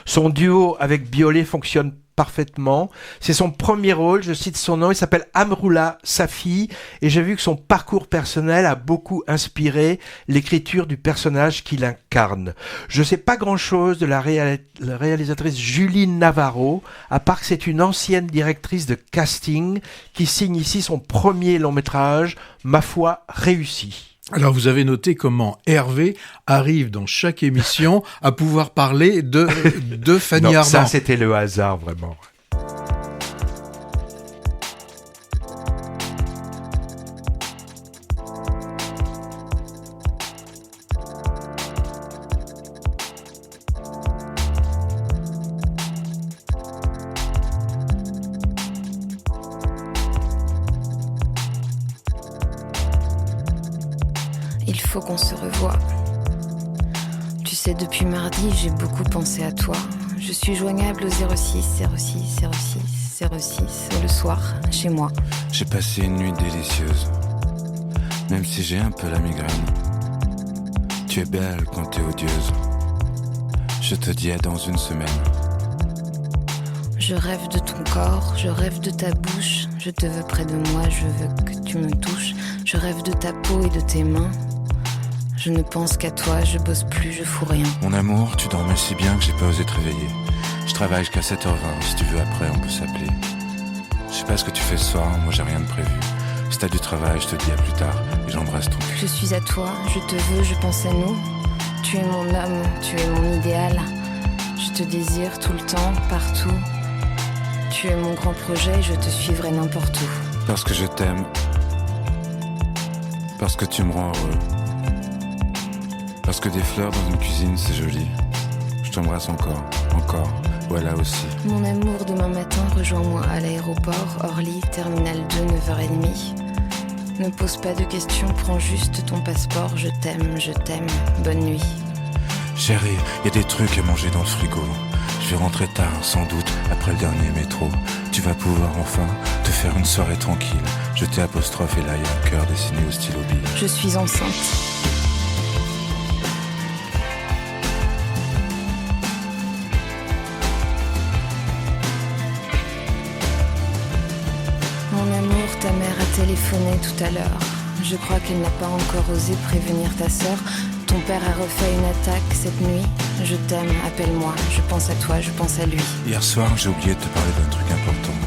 Son duo avec Biolay fonctionne parfaitement. C'est son premier rôle, je cite son nom, il s'appelle Amroullah Safi, et j'ai vu que son parcours personnel a beaucoup inspiré l'écriture du personnage qu'il incarne. Je sais pas grand-chose de la réalisatrice Julie Navarro, à part que c'est une ancienne directrice de casting qui signe ici son premier long métrage, ma foi réussi. Alors vous avez noté comment Hervé arrive dans chaque émission à pouvoir parler de Fanny Ardant. Ça c'était le hasard vraiment. Il faut qu'on se revoie. Tu sais, depuis mardi, j'ai beaucoup pensé à toi. Je suis joignable au 06 06 06 06 le soir, chez moi. J'ai passé une nuit délicieuse, même si j'ai un peu la migraine. Tu es belle quand t'es odieuse. Je te dis à dans une semaine. Je rêve de ton corps, je rêve de ta bouche. Je te veux près de moi, je veux que tu me touches. Je rêve de ta peau et de tes mains. Je ne pense qu'à toi, je bosse plus, je fous rien. Mon amour, tu dormais si bien que j'ai pas osé te réveiller. Je travaille jusqu'à 7h20, si tu veux après on peut s'appeler. Je sais pas ce que tu fais ce soir, moi j'ai rien de prévu. Si t'as du travail, je te dis à plus tard, et j'embrasse ton cul. Je suis à toi, je te veux, je pense à nous. Tu es mon homme, tu es mon idéal. Je te désire tout le temps, partout. Tu es mon grand projet, je te suivrai n'importe où. Parce que je t'aime. Parce que tu me rends heureux. Parce que des fleurs dans une cuisine, c'est joli. Je t'embrasse encore, voilà aussi. Mon amour, demain matin, rejoins-moi à l'aéroport, Orly, terminal 2, 9h30. Ne pose pas de questions, prends juste ton passeport. Je t'aime, bonne nuit. Chérie, y a des trucs à manger dans le frigo. Je vais rentrer tard, sans doute, après le dernier métro. Tu vas pouvoir enfin te faire une soirée tranquille. Je t'ai apostrophe et là y a un cœur dessiné au stylo bille. Je suis enceinte. Ta mère a téléphoné tout à l'heure. Je crois qu'elle n'a pas encore osé prévenir ta sœur. Ton père a refait une attaque cette nuit. Je t'aime, appelle-moi. Je pense à toi, je pense à lui. Hier soir, j'ai oublié de te parler d'un truc important.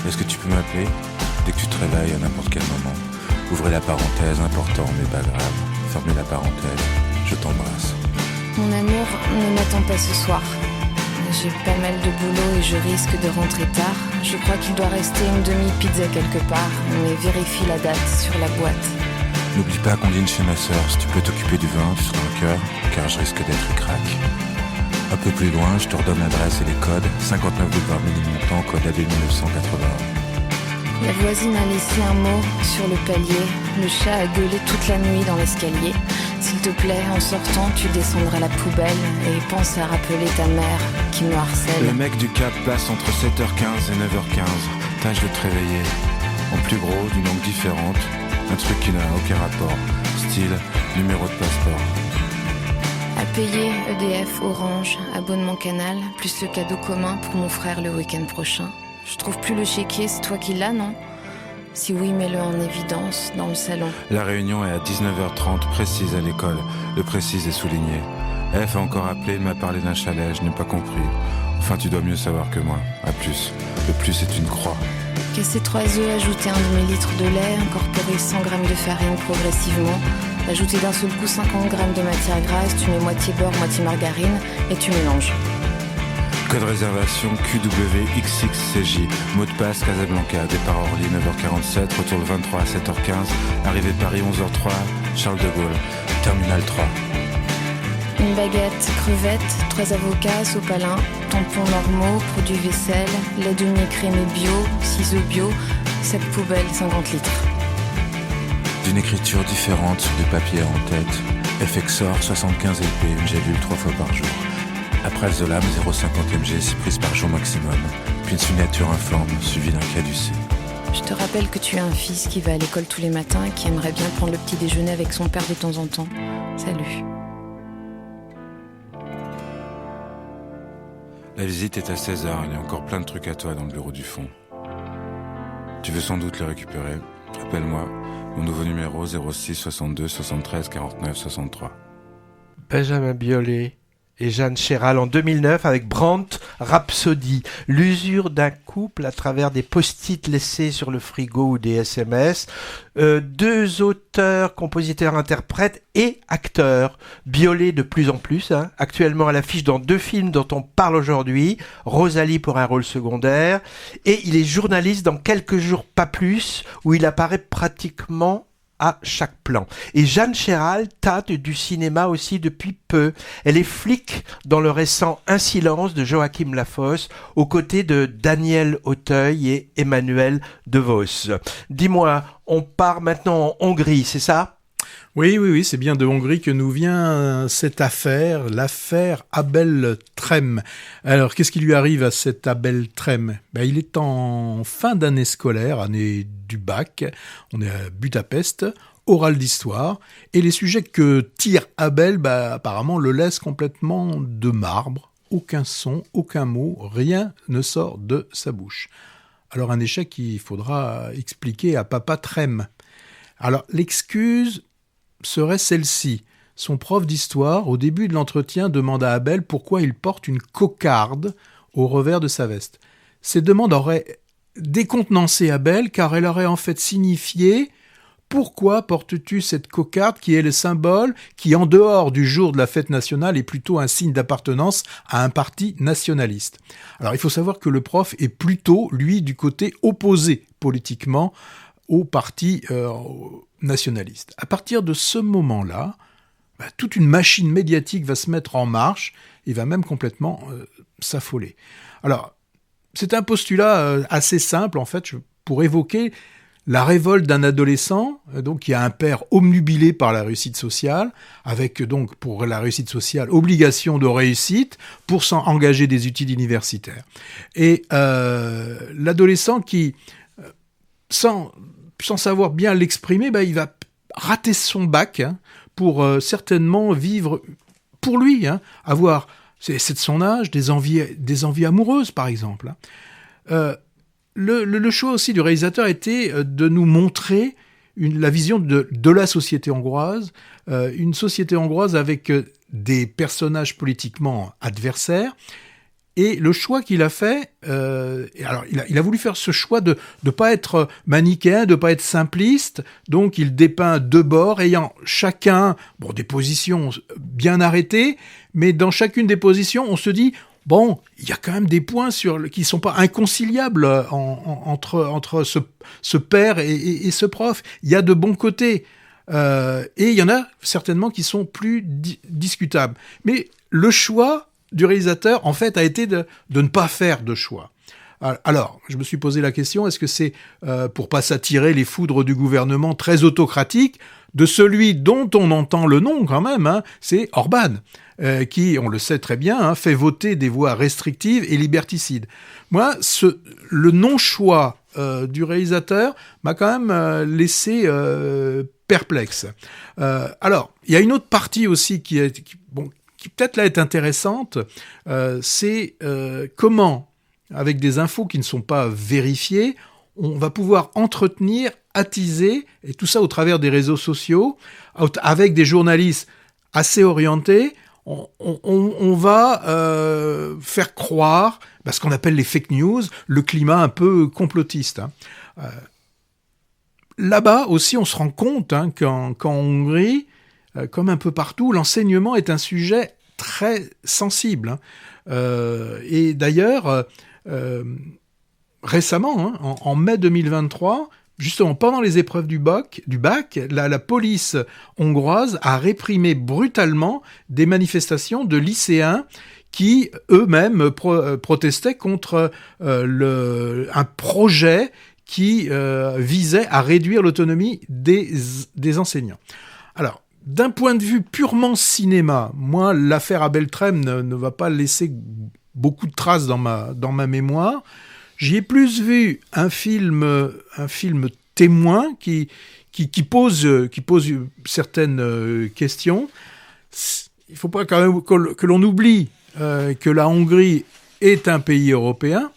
Est-ce que tu peux m'appeler dès que tu te réveilles à n'importe quel moment? Ouvrez la parenthèse, important mais pas grave. Fermez la parenthèse, je t'embrasse. Mon amour, ne m'attends pas ce soir. J'ai pas mal de boulot et je risque de rentrer tard. Je crois qu'il doit rester une demi-pizza quelque part, mais vérifie la date sur la boîte. N'oublie pas qu'on dîne chez ma sœur. Si tu peux t'occuper du vin, tu seras un cœur, car je risque d'être crack. Un peu plus loin, je te redonne l'adresse et les codes. 59 boulevard Ménilmontant, code AB 1981. La voisine a laissé un mot sur le palier. Le chat a gueulé toute la nuit dans l'escalier. S'il te plaît, en sortant, tu descendras la poubelle et pense à rappeler ta mère qui me harcèle. Le mec du Cap passe entre 7h15 et 9h15. Tâche de te réveiller. En plus gros, d'une langue différente. Un truc qui n'a aucun rapport. Style, numéro de passeport. À payer, EDF, Orange, abonnement Canal, plus le cadeau commun pour mon frère le week-end prochain. Je trouve plus le chéquier, c'est toi qui l'as, non? Si oui, mets-le en évidence dans le salon. La réunion est à 19h30, précise à l'école. Le précise est souligné. F a encore appelé, il m'a parlé d'un chalet, je n'ai pas compris. Enfin, tu dois mieux savoir que moi. À plus. Le plus est une croix. Casser 3 œufs, ajouter 1 demi-litre de lait, incorporer 100 g de farine progressivement, ajouter d'un seul coup 50 g de matière grasse, tu mets moitié beurre, moitié margarine et tu mélanges. Code réservation QWXXCJ. Mot de passe Casablanca. Départ Orly 9h47. Retour le 23 à 7h15. Arrivée Paris 11h03. Charles de Gaulle. Terminal 3. Une baguette, crevettes, 3 avocats, sopalin, tampons normaux, produits vaisselle, lait demi-écrémé bio, ciseaux bio, sac poubelle 50 litres. D'une écriture différente sur du papier en tête. FXOR 75 LP. Une gélule 3 fois par jour. Après Zolam 0,50 mg, 6 prises par jour maximum. Puis une signature informe, suivie d'un caducé. Je te rappelle que tu as un fils qui va à l'école tous les matins et qui aimerait bien prendre le petit déjeuner avec son père de temps en temps. Salut. La visite est à 16h, il y a encore plein de trucs à toi dans le bureau du fond. Tu veux sans doute le récupérer. Appelle-moi. Mon nouveau numéro 06 62 73 49 63. Benjamin Biolay et Jeanne Chéral en 2009 avec Brandt Rhapsody, l'usure d'un couple à travers des post-it laissés sur le frigo ou des SMS. Deux auteurs, compositeurs, interprètes et acteurs. Biolay de plus en plus, actuellement à l'affiche dans 2 films dont on parle aujourd'hui, Rosalie pour un rôle secondaire, et il est journaliste dans Quelques jours pas plus, où il apparaît pratiquement à chaque plan. Et Jeanne Chéral tâte du cinéma aussi depuis peu. Elle est flic dans le récent Un silence de Joachim Lafosse, aux côtés de Daniel Auteuil et Emmanuel DeVos. Dis-moi, on part maintenant en Hongrie, c'est ça ? Oui, c'est bien de Hongrie que nous vient cette affaire, l'affaire Abel Trem. Alors, qu'est-ce qui lui arrive à cet Abel Trem ? Il est en fin d'année scolaire, année du bac, on est à Budapest, oral d'histoire, et les sujets que tire Abel, apparemment, le laissent complètement de marbre. Aucun son, aucun mot, rien ne sort de sa bouche. Alors, un échec qu'il faudra expliquer à papa Trem. Alors, l'excuse serait celle-ci. Son prof d'histoire, au début de l'entretien, demande à Abel pourquoi il porte une cocarde au revers de sa veste. Ces demandes auraient décontenancé Abel, car elle aurait en fait signifié « Pourquoi portes-tu cette cocarde qui est le symbole qui, en dehors du jour de la fête nationale, est plutôt un signe d'appartenance à un parti nationaliste ?» Alors, il faut savoir que le prof est plutôt, lui, du côté opposé politiquement au parti nationaliste. À partir de ce moment-là, toute une machine médiatique va se mettre en marche et va même complètement s'affoler. Alors, c'est un postulat assez simple, en fait, pour évoquer la révolte d'un adolescent, donc qui a un père obnubilé par la réussite sociale, avec donc pour la réussite sociale obligation de réussite pour engager des études universitaires. Et l'adolescent qui, sans savoir bien l'exprimer, il va rater son bac pour certainement vivre pour lui, avoir, c'est de son âge, des envies amoureuses par exemple. Le choix aussi du réalisateur était de nous montrer la vision de la société hongroise, une société hongroise avec des personnages politiquement adversaires. Et le choix qu'il a fait, alors il a voulu faire ce choix de ne pas être manichéen, de ne pas être simpliste, donc il dépeint 2 bords ayant chacun des positions bien arrêtées, mais dans chacune des positions, on se dit, il y a quand même des points qui ne sont pas inconciliables entre ce père et ce prof. Il y a de bons côtés, et il y en a certainement qui sont plus discutables. Mais le choix du réalisateur, en fait, a été de ne pas faire de choix. Alors, je me suis posé la question, est-ce que c'est pour pas s'attirer les foudres du gouvernement très autocratique, de celui dont on entend le nom quand même, c'est Orban, qui, on le sait très bien, fait voter des voies restrictives et liberticides. Moi, le non-choix du réalisateur m'a quand même laissé perplexe. Alors, il y a une autre partie aussi qui peut-être là est intéressante, c'est comment, avec des infos qui ne sont pas vérifiées, on va pouvoir entretenir, attiser, et tout ça au travers des réseaux sociaux, avec des journalistes assez orientés. On va faire croire ce qu'on appelle les fake news, le climat un peu complotiste. Là-bas aussi, on se rend compte qu'en Hongrie, comme un peu partout, l'enseignement est un sujet très sensible. Et d'ailleurs, récemment, en mai 2023, justement pendant les épreuves du bac, la police hongroise a réprimé brutalement des manifestations de lycéens qui eux-mêmes protestaient contre un projet qui visait à réduire l'autonomie des enseignants. Alors, d'un point de vue purement cinéma, moi, l'affaire Abel Trem ne va pas laisser beaucoup de traces dans ma mémoire. J'y ai plus vu un film témoin qui pose certaines questions. Il ne faut pas quand même que l'on oublie que la Hongrie est un pays européen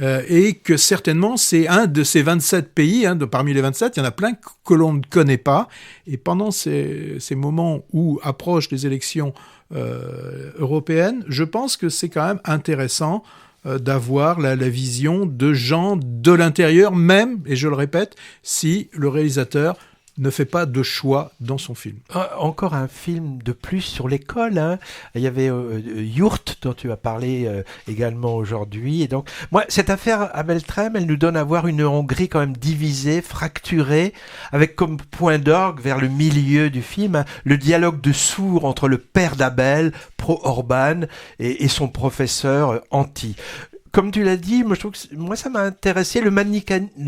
et que certainement c'est un de ces 27 pays, parmi les 27, il y en a plein que l'on ne connaît pas. Et pendant ces moments où approchent les élections européennes, je pense que c'est quand même intéressant d'avoir la vision de gens de l'intérieur, même, et je le répète, si le réalisateur ne fait pas de choix dans son film. Encore un film de plus sur l'école. Il y avait Yurt, dont tu as parlé également aujourd'hui. Et donc, moi, cette affaire Abel Trem, elle nous donne à voir une Hongrie quand même divisée, fracturée, avec comme point d'orgue vers le milieu du film le dialogue de sourds entre le père d'Abel, pro-Orban, et son professeur anti. Comme tu l'as dit, moi ça m'a intéressé, le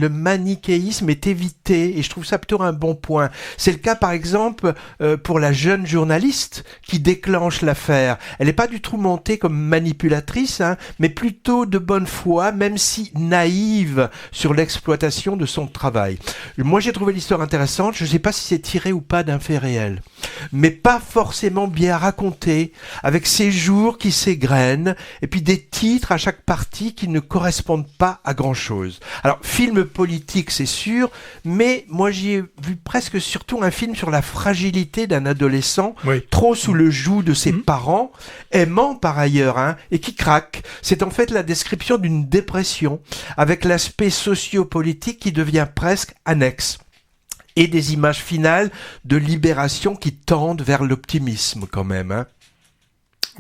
manichéisme est évité et je trouve ça plutôt un bon point. C'est le cas par exemple pour la jeune journaliste qui déclenche l'affaire. Elle n'est pas du tout montée comme manipulatrice, mais plutôt de bonne foi, même si naïve sur l'exploitation de son travail. Moi j'ai trouvé l'histoire intéressante, je ne sais pas si c'est tiré ou pas d'un fait réel, mais pas forcément bien raconté, avec ces jours qui s'égrènent et puis des titres à chaque partie qui ne correspondent pas à grand-chose. Alors, film politique, c'est sûr, mais moi, j'y ai vu presque surtout un film sur la fragilité d'un adolescent, trop sous le joug de ses parents, aimant par ailleurs, et qui craque. C'est en fait la description d'une dépression, avec l'aspect socio-politique qui devient presque annexe. Et des images finales de libération qui tendent vers l'optimisme, quand même.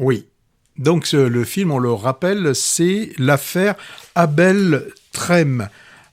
Oui. Donc le film, on le rappelle, c'est l'affaire Abel Trem.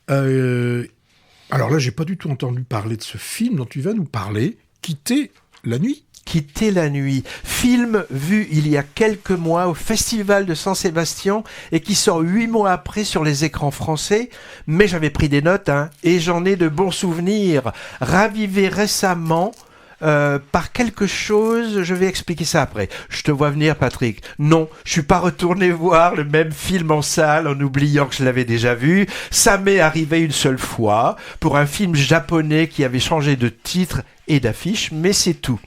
Alors là, j'ai pas du tout entendu parler de ce film dont tu vas nous parler, Quitter la nuit. Quitter la nuit, film vu il y a quelques mois au Festival de Saint-Sébastien et qui sort 8 mois après sur les écrans français, mais j'avais pris des notes et j'en ai de bons souvenirs, ravivé récemment par quelque chose, je vais expliquer ça après. Je te vois venir, Patrick. Non, je suis pas retourné voir le même film en salle en oubliant que je l'avais déjà vu. Ça m'est arrivé une seule fois pour un film japonais qui avait changé de titre et d'affiche, mais c'est tout.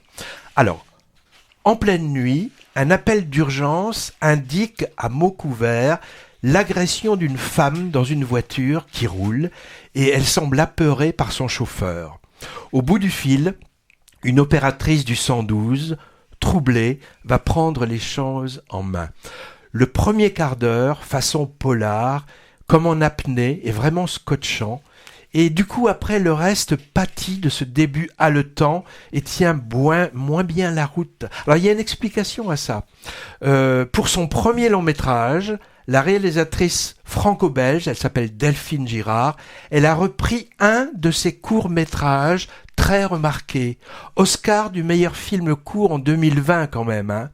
Alors, en pleine nuit, un appel d'urgence indique à mots couverts l'agression d'une femme dans une voiture qui roule et elle semble apeurée par son chauffeur. Au bout du fil, une opératrice du 112, troublée, va prendre les choses en main. Le premier quart d'heure, façon polar, comme en apnée, est vraiment scotchant. Et du coup, après, le reste pâtit de ce début haletant et tient moins bien la route. Alors, il y a une explication à ça. Pour son premier long métrage, la réalisatrice franco-belge, elle s'appelle Delphine Girard, elle a repris un de ses courts-métrages très remarqués. Oscar du meilleur film court en 2020 quand même.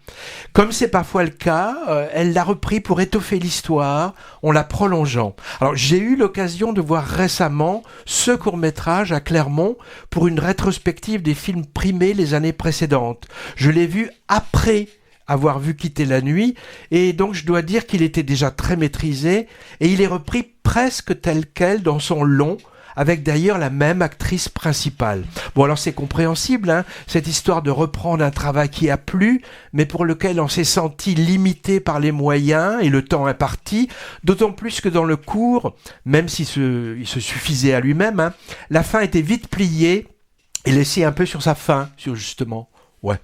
Comme c'est parfois le cas, elle l'a repris pour étoffer l'histoire en la prolongeant. Alors j'ai eu l'occasion de voir récemment ce court-métrage à Clermont pour une rétrospective des films primés les années précédentes. Je l'ai vu après avoir vu Quitter la nuit, et donc je dois dire qu'il était déjà très maîtrisé, et il est repris presque tel quel dans son long, avec d'ailleurs la même actrice principale. Bon, alors c'est compréhensible, hein, cette histoire de reprendre un travail qui a plu, mais pour lequel on s'est senti limité par les moyens et le temps imparti, d'autant plus que dans le cours, même s'il il se suffisait à lui-même, hein, la fin était vite pliée et laissée un peu sur sa fin, justement. Ouais.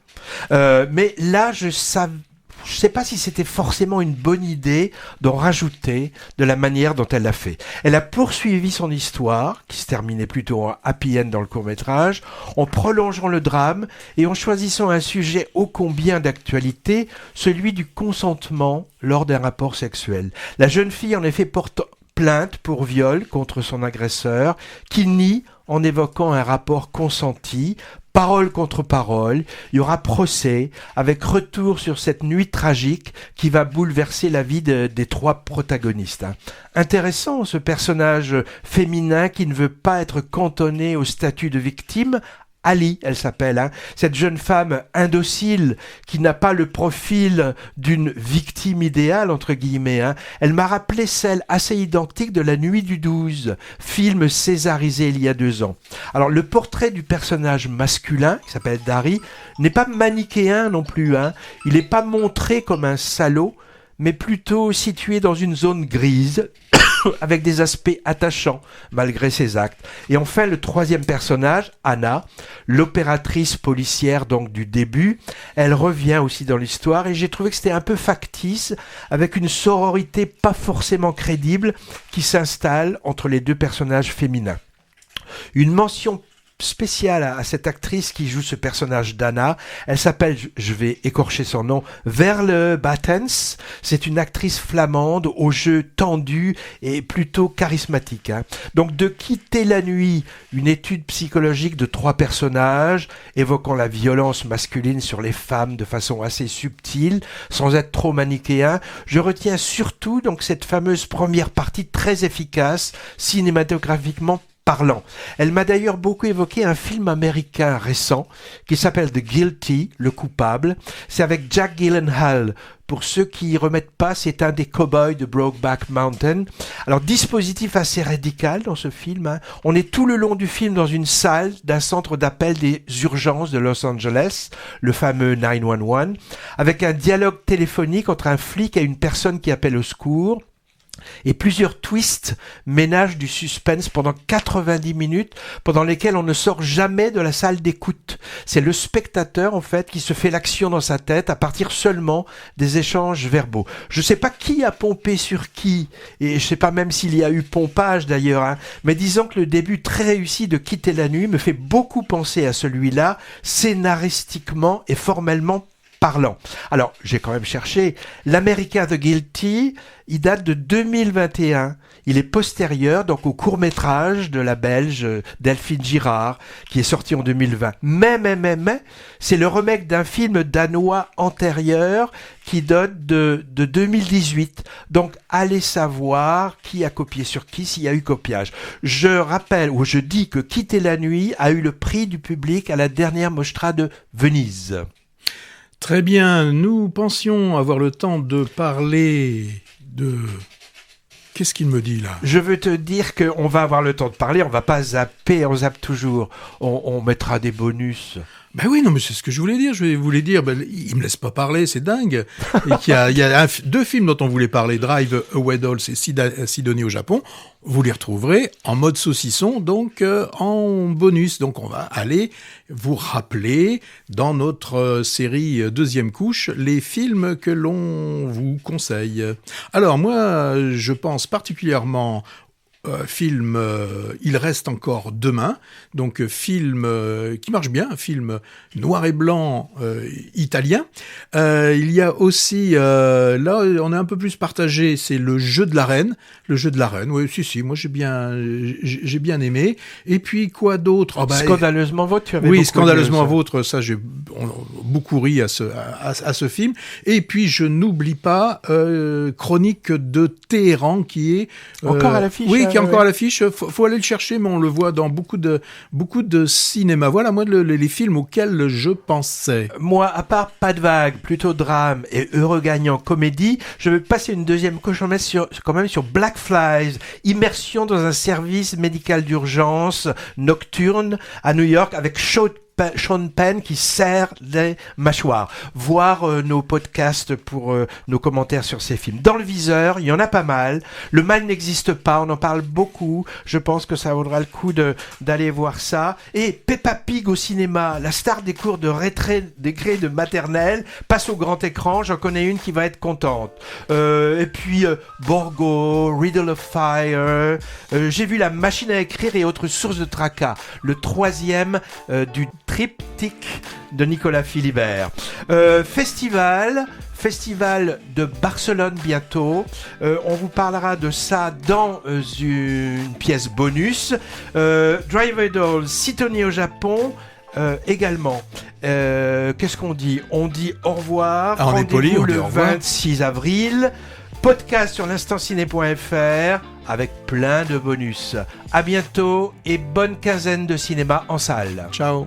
Mais là, je sais pas si c'était forcément une bonne idée d'en rajouter de la manière dont elle l'a fait. Elle a poursuivi son histoire, qui se terminait plutôt en happy end dans le court-métrage, en prolongeant le drame et en choisissant un sujet ô combien d'actualité, celui du consentement lors d'un rapport sexuel. La jeune fille, en effet, porte plainte pour viol contre son agresseur, qui nie en évoquant un rapport consenti. Parole contre parole, il y aura procès, avec retour sur cette nuit tragique qui va bouleverser la vie des trois protagonistes. Intéressant, ce personnage féminin qui ne veut pas être cantonné au statut de victime. Ali, elle s'appelle, cette jeune femme indocile qui n'a pas le profil d'une victime idéale, entre guillemets. Elle m'a rappelé celle assez identique de La Nuit du 12, film césarisé il y a 2 ans. Alors, le portrait du personnage masculin, qui s'appelle Dari, n'est pas manichéen non plus. Il n'est pas montré comme un salaud, mais plutôt situé dans une zone grise, avec des aspects attachants malgré ses actes. Et enfin, le troisième personnage, Anna, l'opératrice policière donc du début, elle revient aussi dans l'histoire et j'ai trouvé que c'était un peu factice, avec une sororité pas forcément crédible qui s'installe entre les deux personnages féminins. Une mention spéciale à cette actrice qui joue ce personnage d'Anna. Elle s'appelle, je vais écorcher son nom, Verle Battens. C'est une actrice flamande au jeu tendu et plutôt charismatique. Donc de quitter la nuit, une étude psychologique de 3 personnages évoquant la violence masculine sur les femmes de façon assez subtile, sans être trop manichéen. Je retiens surtout donc cette fameuse première partie très efficace, cinématographiquement parlant. Elle m'a d'ailleurs beaucoup évoqué un film américain récent qui s'appelle The Guilty, le coupable. C'est avec Jack Gyllenhaal. Pour ceux qui y remettent pas, c'est un des cow-boys de Brokeback Mountain. Alors, dispositif assez radical dans ce film. On est tout le long du film dans une salle d'un centre d'appel des urgences de Los Angeles, le fameux 911, avec un dialogue téléphonique entre un flic et une personne qui appelle au secours. Et plusieurs twists ménagent du suspense pendant 90 minutes, pendant lesquels on ne sort jamais de la salle d'écoute. C'est le spectateur, en fait, qui se fait l'action dans sa tête à partir seulement des échanges verbaux. Je ne sais pas qui a pompé sur qui, et je ne sais pas même s'il y a eu pompage d'ailleurs, mais disons que le début très réussi de Quitter la nuit me fait beaucoup penser à celui-là, scénaristiquement et formellement parlant. Alors, j'ai quand même cherché. L'américain The Guilty, il date de 2021. Il est postérieur donc au court-métrage de la Belge Delphine Girard, qui est sorti en 2020. Mais, c'est le remake d'un film danois antérieur qui date de 2018. Donc, allez savoir qui a copié sur qui, s'il y a eu copiage. Je rappelle, ou je dis que Quitter la nuit a eu le prix du public à la dernière Mostra de Venise. Très bien, nous pensions avoir le temps de parler de... Qu'est-ce qu'il me dit là ? Je veux te dire qu'on va avoir le temps de parler, on va pas zapper, on zappe toujours, on mettra des bonus. Ben oui, non, mais c'est ce que je voulais dire. Je voulais dire, il me laisse pas parler, c'est dingue. Et qu'il y a 2 films dont on voulait parler, Drive Away Dolls et Sidonie au Japon. Vous les retrouverez en mode saucisson, donc en bonus. Donc on va aller vous rappeler dans notre série Deuxième Couche les films que l'on vous conseille. Alors moi, je pense particulièrement film Il reste encore demain, donc film qui marche bien, un film noir et blanc italien. Il y a aussi, là on est un peu plus partagé, c'est Le Jeu de la Reine. Le Jeu de la Reine, oui, si, moi j'ai bien aimé. Et puis quoi d'autre ? Scandaleusement Vôtre, tu avais oui, beaucoup Scandaleusement Vôtre, ça j'ai beaucoup ri à ce film. Et puis je n'oublie pas Chronique de Téhéran, qui est encore à l'affiche. Oui, qui est encore à l'affiche. Faut aller le chercher, mais on le voit dans beaucoup de cinéma. Voilà, moi, les films auxquels je pensais. Moi, à part Pas de vague, plutôt drame et heureux gagnant comédie, je vais passer une deuxième coche quand même sur Black Flies, immersion dans un service médical d'urgence nocturne à New York avec Sean Penn qui serre les mâchoires. Voir nos podcasts pour nos commentaires sur ces films. Dans le viseur, il y en a pas mal. Le mal n'existe pas, on en parle beaucoup. Je pense que ça vaudra le coup d'aller voir ça. Et Peppa Pig au cinéma, la star des cours de récré de maternelle, passe au grand écran. J'en connais une qui va être contente. Et puis Borgo, Riddle of Fire. J'ai vu La machine à écrire et autres sources de tracas. Le troisième du triptyque de Nicolas Philibert. Festival de Barcelone bientôt. On vous parlera de ça dans une pièce bonus. Drive Idol, Sidonie au Japon. Également. Qu'est-ce qu'on dit ? On dit au revoir. On est poli, on dit le au revoir. 26 avril. Podcast sur l'instantciné.fr avec plein de bonus. À bientôt et bonne quinzaine de cinéma en salle. Ciao.